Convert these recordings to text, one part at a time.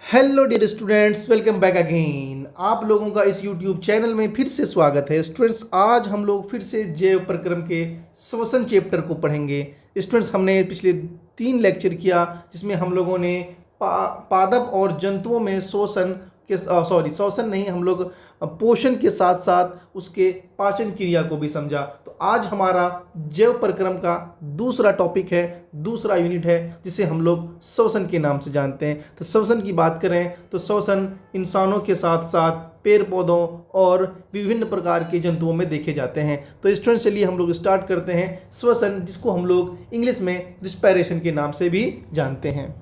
Hello dear students, welcome back again. आप लोगों का इस यूट्यूब चैनल में फिर से स्वागत है। स्टूडेंट्स, आज हम लोग फिर से जैव प्रक्रम के श्वसन चैप्टर को पढ़ेंगे। स्टूडेंट्स, हमने पिछले 3 लेक्चर किया जिसमें हम लोगों ने पादप और जंतुओं में श्वसन नहीं, हम लोग पोषण के साथ साथ उसके पाचन क्रिया को भी समझा। तो आज हमारा जैव प्रक्रम का दूसरा टॉपिक है, दूसरा यूनिट है जिसे हम लोग श्वसन के नाम से जानते हैं। तो श्वसन की बात करें तो श्वसन इंसानों के साथ साथ पेड़ पौधों और विभिन्न प्रकार के जंतुओं में देखे जाते हैं। तो स्टूडेंट, चलिए हम लोग स्टार्ट करते हैं श्वसन, जिसको हम लोग इंग्लिश में रिस्पायरेशन के नाम से भी जानते हैं।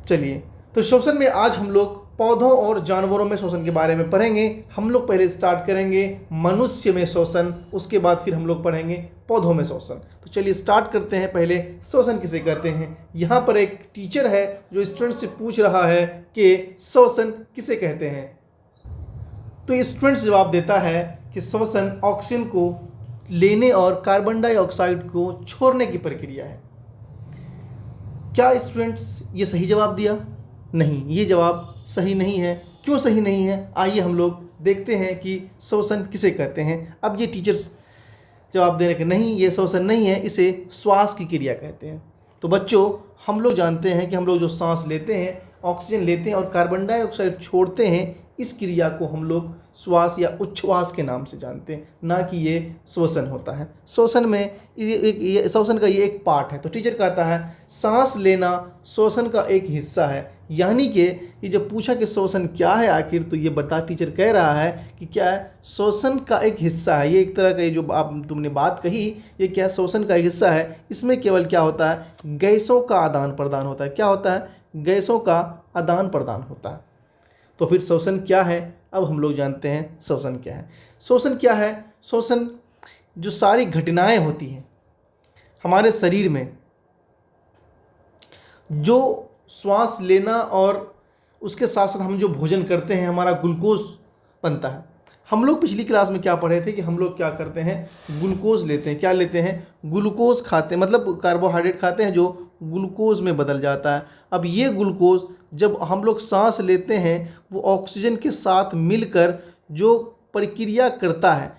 चलिए, तो श्वसन में आज हम लोग पौधों और जानवरों में श्वसन के बारे में पढ़ेंगे। हम लोग पहले स्टार्ट करेंगे मनुष्य में श्वसन, उसके बाद फिर हम लोग पढ़ेंगे पौधों में श्वसन। तो चलिए स्टार्ट करते हैं। पहले श्वसन किसे कहते हैं। यहाँ पर एक टीचर है जो स्टूडेंट से पूछ रहा है कि श्वसन किसे कहते हैं। तो स्टूडेंट जवाब देता है कि श्वसन ऑक्सीजन को लेने और कार्बन डाइऑक्साइड को छोड़ने की प्रक्रिया है। क्या स्टूडेंट्स ये सही जवाब दिया? नहीं, ये जवाब सही नहीं है। क्यों सही नहीं है? आइए हम लोग देखते हैं कि श्वसन किसे कहते हैं। अब ये टीचर्स जवाब दे रहे हैं कि नहीं, ये श्वसन नहीं है, इसे श्वास की क्रिया कहते हैं। तो बच्चों, हम लोग जानते हैं कि हम लोग जो सांस लेते हैं, ऑक्सीजन लेते हैं और कार्बन डाइऑक्साइड छोड़ते हैं, इस क्रिया को हम लोग श्वास या उच्छ्वास के नाम से जानते हैं, ना कि ये श्वसन होता है। श्वसन में श्वसन का ये एक पार्ट है। तो टीचर कहता है सांस लेना श्वसन का एक हिस्सा है। यानी कि ये जब पूछा कि श्वसन क्या है आखिर, तो ये टीचर कह रहा है कि क्या है, श्वसन का एक हिस्सा है। ये एक तरह का ये जो तुमने बात कही, ये क्या श्वसन का एक हिस्सा है। इसमें केवल क्या होता है, गैसों का आदान प्रदान होता है। क्या होता है? गैसों का आदान प्रदान होता है। तो फिर श्वसन क्या है? अब हम लोग जानते हैं श्वसन क्या है। श्वसन क्या है? श्वसन जो सारी घटनाएं होती हैं हमारे शरीर में, जो श्वास लेना और उसके साथ साथ हम जो भोजन करते हैं, हमारा ग्लूकोज बनता है। हम लोग पिछली क्लास में क्या पढ़े थे कि हम लोग क्या करते हैं, ग्लूकोज लेते हैं। क्या लेते हैं? ग्लूकोज खाते हैं, मतलब कार्बोहाइड्रेट खाते हैं जो ग्लूकोज में बदल जाता है। अब ये ग्लूकोज जब हम लोग सांस लेते हैं, वो ऑक्सीजन के साथ मिलकर जो प्रक्रिया करता है,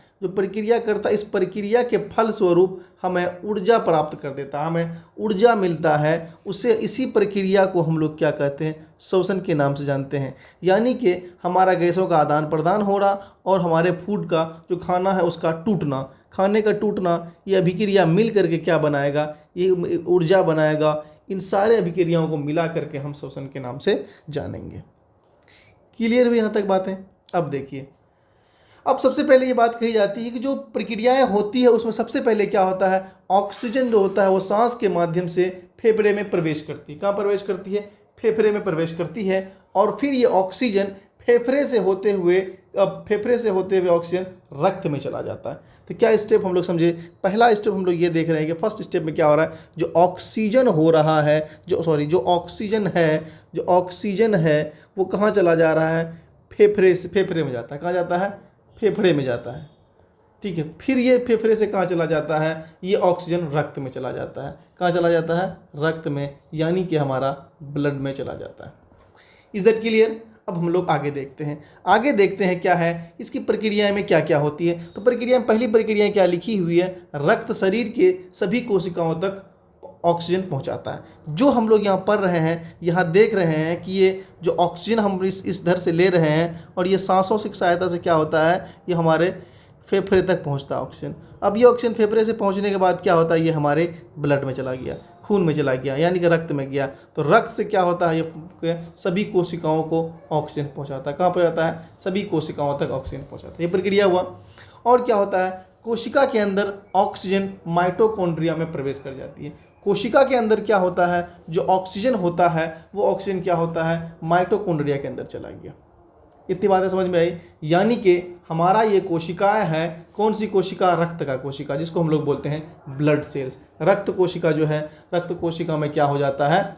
इस प्रक्रिया के फलस्वरूप हमें ऊर्जा प्राप्त कर देता है, हमें ऊर्जा मिलता है। उसे इसी प्रक्रिया को हम लोग क्या कहते हैं, श्वसन के नाम से जानते हैं। यानी कि हमारा गैसों का आदान प्रदान हो रहा और हमारे फूड का जो खाना है उसका टूटना, खाने का टूटना, ये अभिक्रिया मिल करके क्या बनाएगा, ये ऊर्जा बनाएगा। इन सारे अभिक्रियाओं को मिला करके हम श्वसन के नाम से जानेंगे। क्लियर हुई यहाँ तक बातें? अब देखिए, अब सबसे पहले ये बात कही जाती है कि जो प्रक्रियाएं होती है उसमें सबसे पहले क्या होता है, ऑक्सीजन जो होता है वो सांस के माध्यम से फेफड़े में प्रवेश करती है। कहाँ प्रवेश करती है? फेफड़े में प्रवेश करती है। और फिर ये ऑक्सीजन फेफड़े से होते हुए ऑक्सीजन रक्त में चला जाता है। तो क्या स्टेप हम लोग समझे? पहला स्टेप हम लोग ये देख रहे हैं कि फर्स्ट स्टेप में क्या हो रहा है, जो ऑक्सीजन हो रहा है, जो ऑक्सीजन है वो कहाँ चला जा रहा है, फेफड़े में जाता है। कहाँ जाता है? फेफड़े में जाता है। ठीक है, फिर ये फेफड़े से कहाँ चला जाता है, ये ऑक्सीजन रक्त में चला जाता है। कहाँ चला जाता है? रक्त में, यानी कि हमारा ब्लड में चला जाता है। Is that clear? अब हम लोग आगे देखते हैं क्या है इसकी प्रक्रिया में क्या क्या होती है। तो प्रक्रिया में पहली प्रक्रिया क्या लिखी हुई है, रक्त शरीर के सभी कोशिकाओं तक ऑक्सीजन पहुंचाता है। जो हम लोग यहाँ पढ़ रहे हैं, यहाँ देख रहे हैं कि ये जो ऑक्सीजन हम इस धर से ले रहे हैं और ये सांसों की सहायता से क्या होता है, ये हमारे फेफड़े तक पहुँचता है ऑक्सीजन। अब ये ऑक्सीजन फेफड़े से पहुँचने के बाद क्या होता है, ये हमारे ब्लड में चला गया, खून में चला गया, यानी कि रक्त में गया। तो रक्त से क्या होता है, ये सभी कोशिकाओं को ऑक्सीजन पहुँचाता है। कहाँ पहुँचाता है? सभी कोशिकाओं तक ऑक्सीजन पहुँचाता है। ये प्रक्रिया हुआ। और क्या होता है, कोशिका के अंदर ऑक्सीजन माइटोकॉन्ड्रिया में प्रवेश कर जाती है। कोशिका के अंदर क्या होता है, जो ऑक्सीजन होता है वो ऑक्सीजन क्या होता है, माइटोकॉन्ड्रिया के अंदर चला गया। इतनी बातें समझ में आई? यानी कि हमारा ये कोशिकाएं हैं, कौन सी कोशिका? रक्त का कोशिका, जिसको हम लोग बोलते हैं ब्लड सेल्स। रक्त कोशिका जो है, रक्त कोशिका में क्या हो जाता है,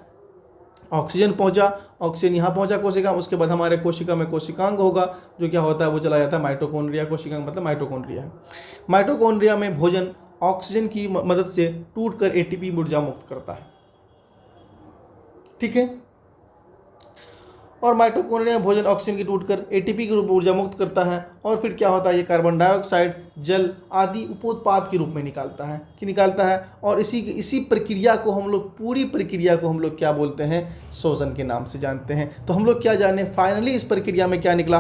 ऑक्सीजन पहुंचा, ऑक्सीजन यहाँ पहुंचा कोशिका, उसके बाद हमारे कोशिका में कोशिकांग होगा, जो क्या होता है वो चला जाता है माइटोकॉन्ड्रिया। कोशिकांग मतलब माइटोकॉन्ड्रिया है। माइटोकॉन्ड्रिया में भोजन ऑक्सीजन की मदद से टूटकर एटीपी ऊर्जा मुक्त करता है। ठीक है, और माइटोकॉन्ड्रिया में भोजन ऑक्सीजन की टूटकर एटीपी के रूप में ऊर्जा मुक्त करता है और फिर क्या होता है, ये कार्बन डाइऑक्साइड, जल आदि उपोत्पाद के रूप में निकालता है कि निकालता है। और इसी प्रक्रिया को हम लोग, पूरी प्रक्रिया को हम लोग क्या बोलते हैं, श्वसन के नाम से जानते हैं। तो हम लोग क्या जाने, फाइनली इस प्रक्रिया में क्या निकला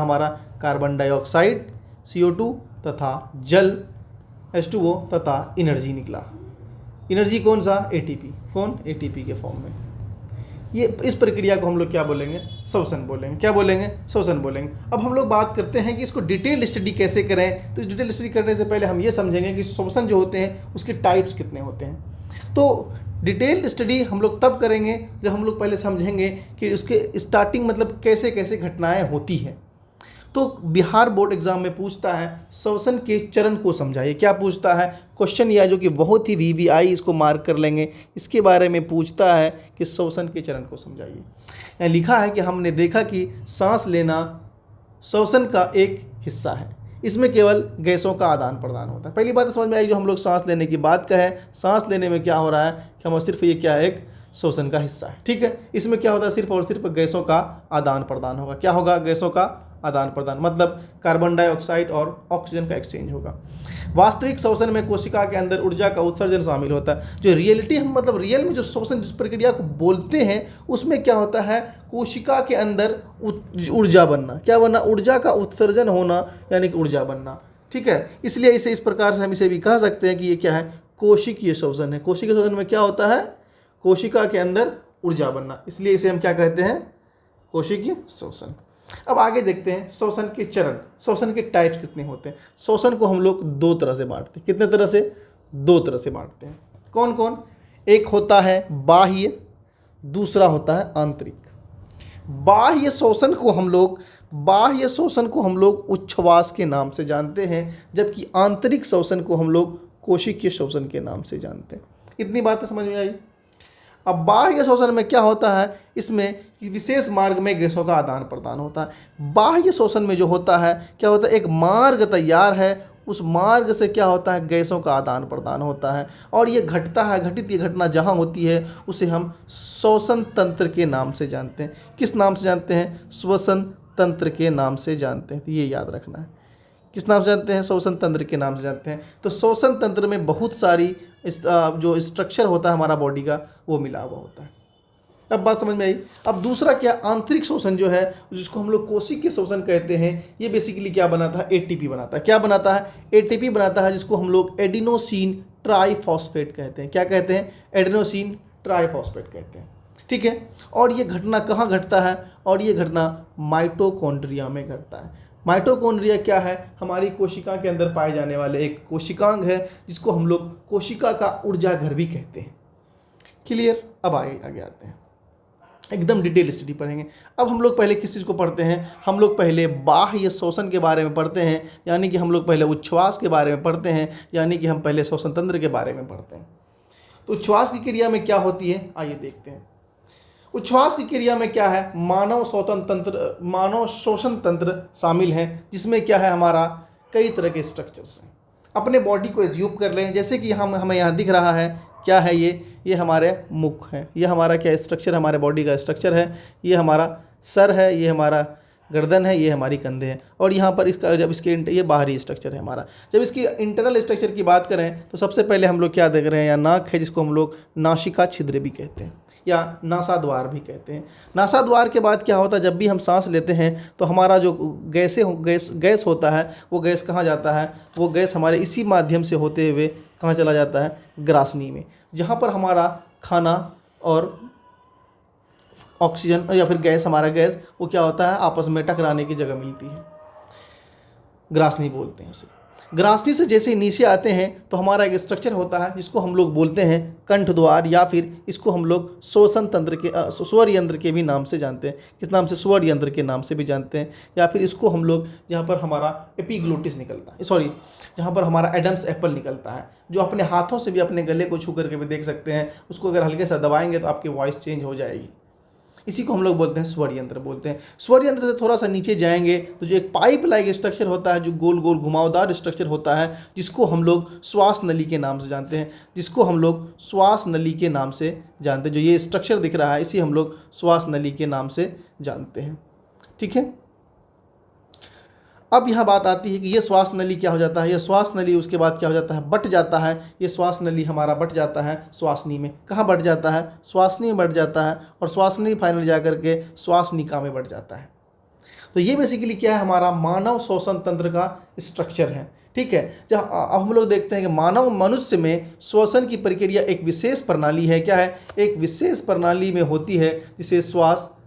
हमारा, कार्बन डाइऑक्साइड CO2 तथा जल H2O तथा एनर्जी निकला। एनर्जी कौन सा, ATP के फॉर्म में। ये इस प्रक्रिया को हम लोग क्या बोलेंगे, श्वसन बोलेंगे। क्या बोलेंगे, श्वसन बोलेंगे। अब हम लोग बात करते हैं कि इसको डिटेल स्टडी कैसे करें। तो इस डिटेल स्टडी करने से पहले हम ये समझेंगे कि श्वसन जो होते हैं उसके टाइप्स कितने होते हैं। तो डिटेल स्टडी हम लोग तब करेंगे जब हम लोग पहले समझेंगे कि उसके स्टार्टिंग मतलब कैसे कैसे घटनाएं होती हैं। तो बिहार बोर्ड एग्जाम में पूछता है श्वसन के चरण को समझाइए। क्या पूछता है, क्वेश्चन यह जो कि बहुत ही VVI, इसको मार्क कर लेंगे, इसके बारे में पूछता है कि श्वसन के चरण को समझाइए। यहाँ लिखा है कि हमने देखा कि सांस लेना श्वसन का एक हिस्सा है, इसमें केवल गैसों का आदान प्रदान होता है। पहली बात समझ में आई, जो हम लोग सांस लेने की बात कहें, सांस लेने में क्या हो रहा है कि हम सिर्फ ये क्या है, एक श्वसन का हिस्सा है। ठीक है, इसमें क्या होता है, सिर्फ और सिर्फ गैसों का आदान प्रदान होगा। क्या होगा, गैसों का आदान प्रदान, मतलब कार्बन डाइऑक्साइड और ऑक्सीजन का एक्सचेंज होगा। वास्तविक श्वसन में कोशिका के अंदर ऊर्जा का उत्सर्जन शामिल होता है। जो रियलिटी हम मतलब रियल में जो श्वसन जिस प्रक्रिया को बोलते हैं उसमें क्या होता है, कोशिका के अंदर ऊर्जा बनना। क्या बनना, ऊर्जा का उत्सर्जन होना, यानी कि ऊर्जा बनना। ठीक है, इसलिए इसे इस प्रकार से हम इसे भी कह सकते हैं कि ये क्या है, कोशिकीय श्वसन है। कोशिकीय श्वसन में क्या होता है, कोशिका के अंदर ऊर्जा बनना, इसलिए इसे हम क्या कहते हैं, कोशिकीय श्वसन। अब आगे देखते हैं श्वसन के चरण, श्वसन के टाइप्स कितने होते हैं। श्वसन को हम लोग दो तरह से बांटते हैं। कितने तरह से, दो तरह से बांटते हैं। कौन कौन, एक होता है बाह्य, दूसरा होता है आंतरिक। बाह्य श्वसन को हम लोग उच्छ्वास के नाम से जानते हैं, जबकि आंतरिक श्वसन को हम लोग कोशिकीय श्वसन के नाम से जानते हैं। इतनी बातें समझ में आई। अब बाह्य श्वसन में क्या होता है, इसमें विशेष मार्ग में गैसों का आदान प्रदान होता है। बाह्य श्वसन में जो होता है, क्या होता है, एक मार्ग तैयार है, उस मार्ग से क्या होता है, गैसों का आदान प्रदान होता है और ये घटता है, घटित ये घटना जहाँ होती है उसे हम श्वसन तंत्र के नाम से जानते हैं। किस नाम से जानते हैं, श्वसन तंत्र के नाम से जानते हैं। तो ये याद रखना है, किस नाम से जानते हैं, श्वसन तंत्र के नाम से जानते हैं। तो श्वसन तंत्र में बहुत सारी जो स्ट्रक्चर होता है हमारा बॉडी का, वो मिला हुआ होता है। अब बात समझ में आई। अब दूसरा क्या, आंतरिक श्वसन जो है, जिसको हम लोग कोशिकीय श्वसन कहते हैं, ये बेसिकली क्या बनाता है, ATP बनाता है। क्या बनाता है, ATP बनाता है, जिसको हम लोग एडिनोसिन ट्राइफॉस्फेट कहते हैं। क्या कहते हैं, एडिनोसिन ट्राइफॉस्फेट कहते हैं। ठीक है, और ये घटना कहाँ घटता है, और ये घटना माइटोकॉन्ड्रिया में घटता है। माइटोकॉन्ड्रिया क्या है, हमारी कोशिका के अंदर पाए जाने वाले एक कोशिकांग है, जिसको हम लोग कोशिका का ऊर्जा घर भी कहते हैं। क्लियर। अब आगे आते हैं, एकदम डिटेल स्टडी पढ़ेंगे। अब हम लोग पहले किस चीज़ को पढ़ते हैं, हम लोग पहले बाह्य श्वसन के बारे में पढ़ते हैं, यानी कि हम लोग पहले उच्छ्वास के बारे में पढ़ते हैं, यानी कि हम पहले श्वसन तंत्र के बारे में पढ़ते हैं। तो उच्छ्वास की क्रिया में क्या होती है, आइए देखते हैं। उच्छ्वास की क्रिया में क्या है, मानव श्वसन तंत्र शामिल है, जिसमें क्या है, हमारा कई तरह के स्ट्रक्चर्स हैं। अपने बॉडी को एज्यूम कर लें, जैसे कि हमें यहाँ दिख रहा है, क्या है ये हमारे मुख है, ये हमारा क्या स्ट्रक्चर, हमारे बॉडी का स्ट्रक्चर है। ये हमारा सर है, ये हमारा गर्दन है, ये हमारी कंधे हैं। और यहाँ पर इसका जब इसके ये बाहरी स्ट्रक्चर है हमारा। जब इसकी इंटरनल स्ट्रक्चर की बात करें तो सबसे पहले हम लोग क्या देख रहे हैं, या नाक है, जिसको हम लोग नासिका छिद्र भी कहते हैं या नासाद्वार भी कहते हैं। नासाद्वार के बाद क्या होता है, जब भी हम सांस लेते हैं तो हमारा जो गैस होता है, वो गैस कहाँ जाता है, वो गैस हमारे इसी माध्यम से होते हुए कहाँ चला जाता है, ग्रासनी में, जहाँ पर हमारा खाना और ऑक्सीजन या फिर गैस, हमारा गैस वो क्या होता है, आपस में टकराने की जगह मिलती है, ग्रासनी बोलते हैं उसे। ग्रासनी से जैसे नीचे आते हैं तो हमारा एक स्ट्रक्चर होता है, जिसको हम लोग बोलते हैं कंठ द्वार, या फिर इसको हम लोग श्वसन तंत्र के स्वर यंत्र के भी नाम से जानते हैं। किस नाम से, स्वर यंत्र के नाम से भी जानते हैं। या फिर इसको हम लोग, जहाँ पर हमारा एपिग्लोटिस निकलता है, जहाँ पर हमारा एडम्स एप्पल निकलता है, जो अपने हाथों से भी अपने गले को छू करके भी देख सकते हैं। उसको अगर हल्के से दबाएंगे तो आपकी वॉइस चेंज हो जाएगी। इसी को हम लोग बोलते हैं स्वर यंत्र बोलते हैं। स्वर यंत्र से थोड़ा सा नीचे जाएंगे तो जो एक पाइप लाइक स्ट्रक्चर होता है, जो गोल गोल घुमावदार स्ट्रक्चर होता है, जिसको हम लोग श्वास नली के नाम से जानते हैं, जिसको हम लोग श्वास नली के नाम से जानते हैं। जो ये स्ट्रक्चर दिख रहा है इसी हम लोग श्वास नली के नाम से जानते हैं। ठीक है, अब यहाँ बात आती है कि ये श्वास नली क्या हो जाता है, ये श्वास नली उसके बाद क्या हो जाता है, बट जाता है। ये श्वास नली हमारा बट जाता है श्वासनी में। कहाँ बट जाता है, श्वासनी में बट जाता है, और श्वासनी फाइनल जा करके श्वासनिका में बट जाता है। तो ये बेसिकली क्या है, हमारा मानव श्वसन तंत्र का स्ट्रक्चर है। ठीक है, जहाँ अब हम लोग देखते हैं कि मानव मनुष्य में श्वसन की प्रक्रिया एक विशेष प्रणाली है। क्या है, एक विशेष प्रणाली में होती है जिसे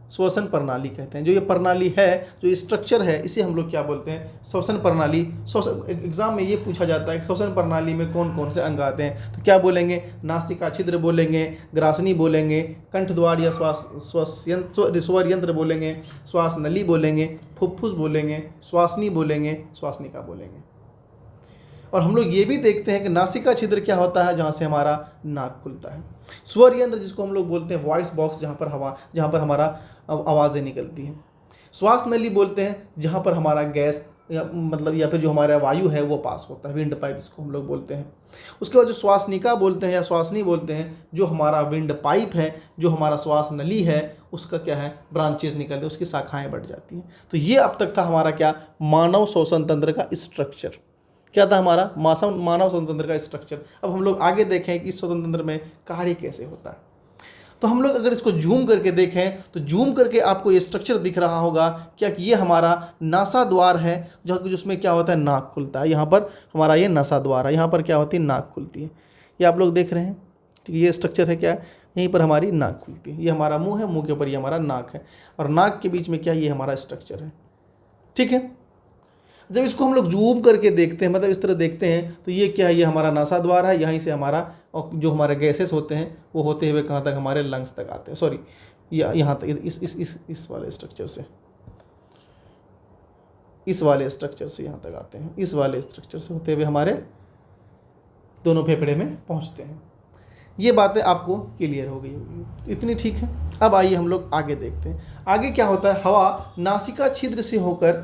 श्वसन प्रणाली कहते हैं। जो ये प्रणाली है, जो स्ट्रक्चर है, इसे हम लोग क्या बोलते हैं, श्वसन प्रणाली। एग्जाम में ये पूछा जाता है कि श्वसन प्रणाली में कौन कौन से अंग आते हैं, तो क्या बोलेंगे, नासिका छिद्र बोलेंगे, ग्रासनी बोलेंगे, कंठद्वार या स्वर यंत्र बोलेंगे, श्वास नली बोलेंगे, फुफ्फुस बोलेंगे, श्वासनी बोलेंगे, श्वासनिका बोलेंगे। और हम लोग ये भी देखते हैं कि नासिका छिद्र क्या होता है, जहाँ से हमारा नाक खुलता है। स्वर यंत्र जिसको हम लोग बोलते हैं वॉइस बॉक्स, जहाँ पर हमारा आवाज़ें निकलती हैं। श्वास नली बोलते हैं जहाँ पर हमारा गैस या फिर जो हमारा वायु है वो पास होता है, विंड पाइप जिसको हम लोग बोलते हैं। उसके बाद जो श्वासनिका बोलते हैं या श्वासनी बोलते हैं, जो हमारा विंड पाइप है, जो हमारा श्वास नली है, उसका क्या है, ब्रांचेस निकलते हैं, उसकी शाखाएँ बढ़ जाती हैं। तो ये अब तक था हमारा क्या, मानव श्वसन तंत्र का स्ट्रक्चर। क्या था हमारा मानव स्वतंत्र का स्ट्रक्चर। अब हम लोग आगे देखें कि इस स्वतंत्र में कार्य कैसे होता है। तो हम लोग अगर इसको जूम करके देखें तो जूम करके आपको ये स्ट्रक्चर दिख रहा होगा क्या, कि ये हमारा नासा द्वार है, जिसमें क्या होता है, नाक खुलता है। यहाँ पर हमारा ये नासा द्वार है, यहाँ पर क्या होती है, नाक खुलती है। ये आप लोग देख रहे हैं, ठीक है, ये स्ट्रक्चर है, क्या है, यहीं पर हमारी नाक खुलती है। ये हमारा मुंह है, मुंह के ऊपर ये हमारा नाक है, और नाक के बीच में क्या, ये हमारा स्ट्रक्चर है। ठीक है, जब इसको हम लोग जूम करके देखते हैं, मतलब इस तरह देखते हैं, तो ये क्या है, ये हमारा नासा द्वार है। यहीं से हमारा और जो हमारे गैसेस होते हैं वो होते हुए कहाँ तक, हमारे लंग्स तक आते हैं। सॉरी, यहाँ तक, इस वाले स्ट्रक्चर से, इस वाले स्ट्रक्चर से यहाँ तक आते हैं, इस वाले स्ट्रक्चर से होते हुए हमारे दोनों फेफड़े में पहुँचते हैं। ये बातें आपको क्लियर हो गई होगी, इतनी ठीक है। अब आइए हम लोग आगे देखते हैं। आगे क्या होता है, हवा नासिका छिद्र से होकर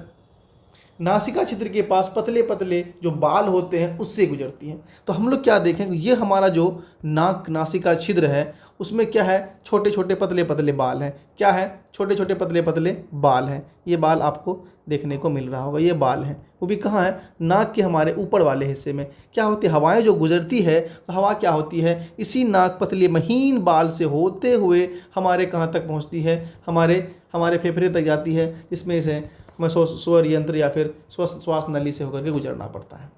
नासिका छिद्र के पास पतले पतले जो बाल होते हैं उससे गुजरती हैं। तो हम लोग क्या देखेंगे, ये हमारा जो नासिका छिद्र है उसमें क्या है, छोटे छोटे पतले पतले बाल हैं। क्या है, छोटे छोटे पतले पतले बाल हैं। ये बाल आपको देखने को मिल रहा होगा, ये बाल हैं, वो भी कहाँ है, नाक के हमारे ऊपर वाले हिस्से में। क्या होती है, हवाएं जो गुजरती है, तो हवा क्या होती है, इसी नाक पतले महीन बाल से होते हुए हमारे कहाँ तक पहुँचती है, हमारे फेफड़े तक जाती है, जिसमें से हमें स्वर यंत्र या फिर श्वास नली से होकर के गुजरना पड़ता है।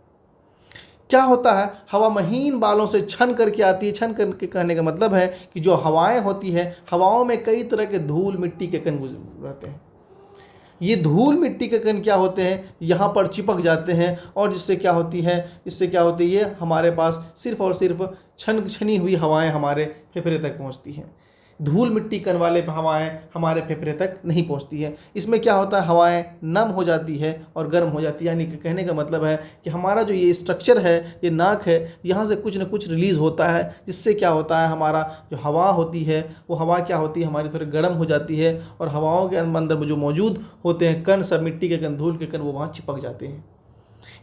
क्या होता है, हवा महीन बालों से छन करके आती है। छन करके कहने का मतलब है कि जो हवाएं होती है, हवाओं में कई तरह के धूल मिट्टी के कण रहते हैं। ये धूल मिट्टी के कण क्या होते हैं, यहाँ पर चिपक जाते हैं, और जिससे क्या होती है, इससे क्या होती है, ये हमारे पास सिर्फ और सिर्फ छनी हुई हवाएं हमारे फेफड़े तक पहुँचती हैं। धूल मिट्टी कण वाले हवाएं हमारे फेफड़े तक नहीं पहुंचती है। इसमें क्या होता है, हवाएं नम हो जाती है और गर्म हो जाती है। यानी कि कहने का मतलब है कि हमारा जो ये स्ट्रक्चर है, ये नाक है, यहाँ से कुछ न कुछ रिलीज़ होता है, जिससे क्या होता है, हमारा जो हवा होती है वो हवा क्या होती है, हमारी थोड़ी गर्म हो जाती है, और हवाओं के अंदर जो मौजूद होते हैं कण, सब मिट्टी के कण, धूल के कण, वो वहाँ चिपक जाते हैं।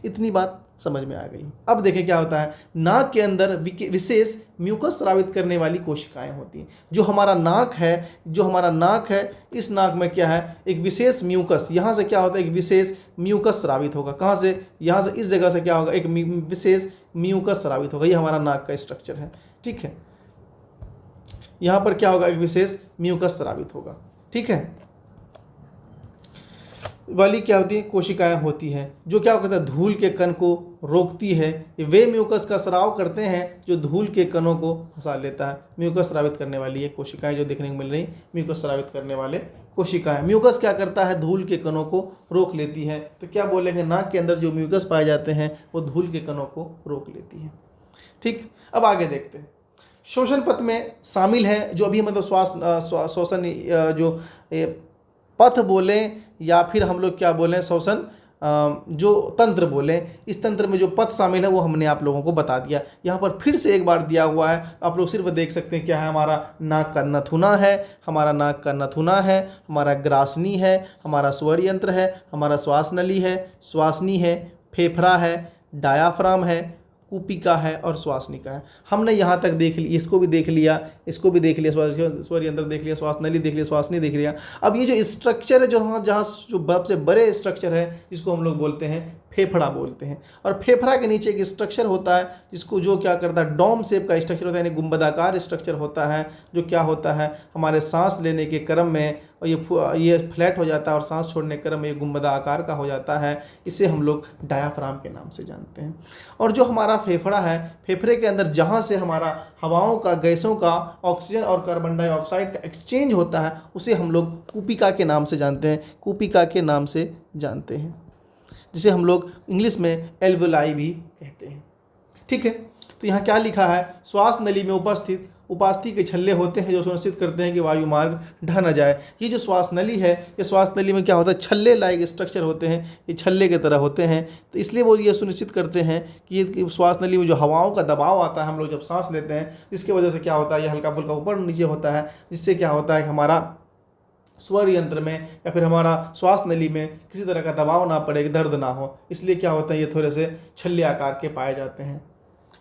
इतनी बात समझ में आ गई। अब देखें क्या होता है, नाक के अंदर विशेष म्यूकस स्रावित करने वाली कोशिकाएं होती हैं। जो हमारा नाक है, इस नाक में क्या है, एक विशेष म्यूकस, यहाँ से क्या होता है, एक विशेष म्यूकस स्रावित होगा। कहाँ से, यहाँ से, इस जगह से क्या होगा, एक विशेष म्यूकस स्रावित होगा। ये हमारा नाक का स्ट्रक्चर है। ठीक है, यहाँ पर क्या होगा, एक विशेष म्यूकस स्रावित होगा। ठीक है, वाली क्या होती है, कोशिकाएं होती हैं, जो क्या करता है, धूल के कण को रोकती है। वे म्यूकस का स्राव करते हैं जो धूल के कणों को फंसा लेता है। म्यूकस स्रावित करने वाली ये कोशिकाएं जो देखने को मिल रही, म्यूकस स्रावित करने वाले कोशिकाएं। म्यूकस क्या करता है, धूल के कणों को रोक लेती है। तो क्या बोलेंगे, नाक के अंदर जो म्यूकस पाए जाते हैं वो धूल के कणों को रोक लेती है। ठीक, अब आगे देखते हैं। श्वसन पथ में शामिल है, जो अभी मतलब श्वसन जो पथ बोलें या फिर हम लोग क्या बोलें, श्वसन जो तंत्र बोले, इस तंत्र में जो पथ शामिल है वो हमने आप लोगों को बता दिया। यहाँ पर फिर से एक बार दिया हुआ है, आप लोग सिर्फ देख सकते हैं क्या है, हमारा नाक का नथुना है, हमारा नाक का नथुना है, हमारा ग्रासनी है, हमारा स्वर यंत्र है, हमारा श्वास नली है, श्वासनी है, फेफड़ा है, डायाफ्राम है, कूपिका है और श्वासनिका है। हमने यहाँ तक देख लिया, इसको भी देख लिया, इसको भी देख लिया, स्वर यंत्र देख लिया, श्वास नली देख लिया, श्वासनी देख लिया। अब ये जो स्ट्रक्चर है, जहाँ जो सबसे बड़े स्ट्रक्चर है जिसको हम लोग बोलते हैं फेफड़ा बोलते हैं, और फेफड़ा के नीचे एक स्ट्रक्चर होता है जिसको जो क्या करता है, डोम शेप का स्ट्रक्चर होता है, यानी गुंबदाकार स्ट्रक्चर होता है, जो क्या होता है हमारे सांस लेने के क्रम में, और ये फ्लैट हो जाता है और सांस छोड़ने के क्रम में ये गुंबदा आकार का हो जाता है। इसे हम लोग डायाफ्राम के नाम से जानते हैं। और जो हमारा फेफड़ा है, फेफड़े के अंदर जहाँ से हमारा हवाओं का, गैसों का, ऑक्सीजन और कार्बन डाइऑक्साइड का एक्सचेंज होता है, उसे हम लोग कूपिका के नाम से जानते हैं, कूपिका के नाम से जानते हैं, जिसे हम लोग इंग्लिश में एल्वेलाई भी कहते हैं। ठीक है, तो यहाँ क्या लिखा है, श्वास नली में उपस्थित उपास्थि के छल्ले होते हैं जो सुनिश्चित करते हैं कि वायु मार्ग ढह न जाए। ये जो श्वास नली है, ये श्वास नली में क्या होता है, छल्ले लाइक स्ट्रक्चर होते हैं, ये छल्ले की तरह होते हैं, तो इसलिए वो ये सुनिश्चित करते हैं कि ये श्वास नली में जो हवाओं का दबाव आता है, हम लोग जब सांस लेते हैं, जिसकी वजह से क्या होता है, ये हल्का फुल्का ऊपर नीचे होता है, जिससे क्या होता है कि हमारा स्वर यंत्र में या फिर हमारा श्वास नली में किसी तरह का दबाव ना पड़े, दर्द ना हो, इसलिए क्या होता है, ये थोड़े से छल्ले आकार के पाए जाते हैं।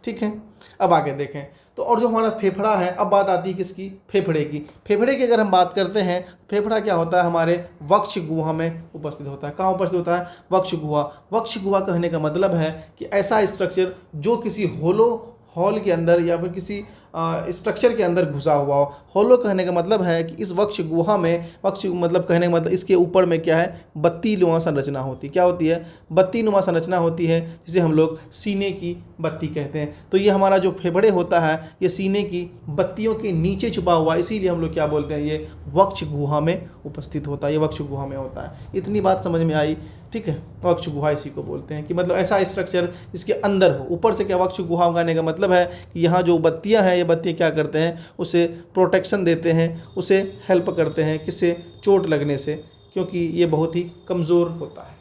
ठीक है, अब आगे देखें तो, और जो हमारा फेफड़ा है, अब बात आती है किसकी, फेफड़े की। फेफड़े की अगर हम बात करते हैं, फेफड़ा क्या होता है, हमारे वक्ष गुहा में उपस्थित होता है। कहाँ उपस्थित होता है, वक्ष गुहा। वक्ष गुहा कहने का मतलब है कि ऐसा स्ट्रक्चर जो किसी होलो हॉल के अंदर या फिर किसी स्ट्रक्चर के अंदर घुसा हुआ हो। होलो कहने का मतलब है कि इस वक्ष गुहा में, वक्ष मतलब कहने का मतलब इसके ऊपर में क्या है, बत्ती नुमा संरचना होती है। क्या होती है, बत्ती नुमा संरचना होती है, जिसे हम लोग सीने की बत्ती कहते हैं। तो ये हमारा जो फेफड़े होता है, ये सीने की बत्तियों के नीचे छुपा हुआ, इसीलिए हम लोग क्या बोलते हैं, ये वक्ष गुहा में उपस्थित होता है, ये वक्ष गुहा में होता है। इतनी बात समझ में आई। ठीक है, वक्ष गुहा इसी को बोलते हैं कि मतलब ऐसा स्ट्रक्चर जिसके अंदर हो। ऊपर से क्या, वक्ष गुहा कहने का मतलब है कि यहाँ जो बत्तियाँ हैं, ये बत्तियाँ क्या करते हैं, उसे प्रोटेक्शन देते हैं, उसे हेल्प करते हैं, किससे, चोट लगने से, क्योंकि ये बहुत ही कमज़ोर होता है।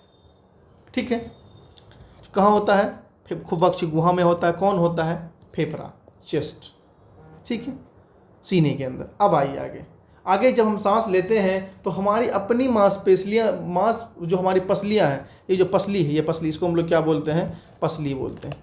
ठीक है, कहाँ होता है, वक्ष गुहा में होता है। कौन होता है, फेफड़ा, चेस्ट। ठीक है, सीने के अंदर। अब आइए आगे। आगे जब हम सांस लेते हैं तो हमारी अपनी मांसपेशियाँ, जो हमारी पसलियाँ हैं, ये जो पसली है, ये पसली, इसको हम लोग क्या बोलते हैं, पसली बोलते हैं,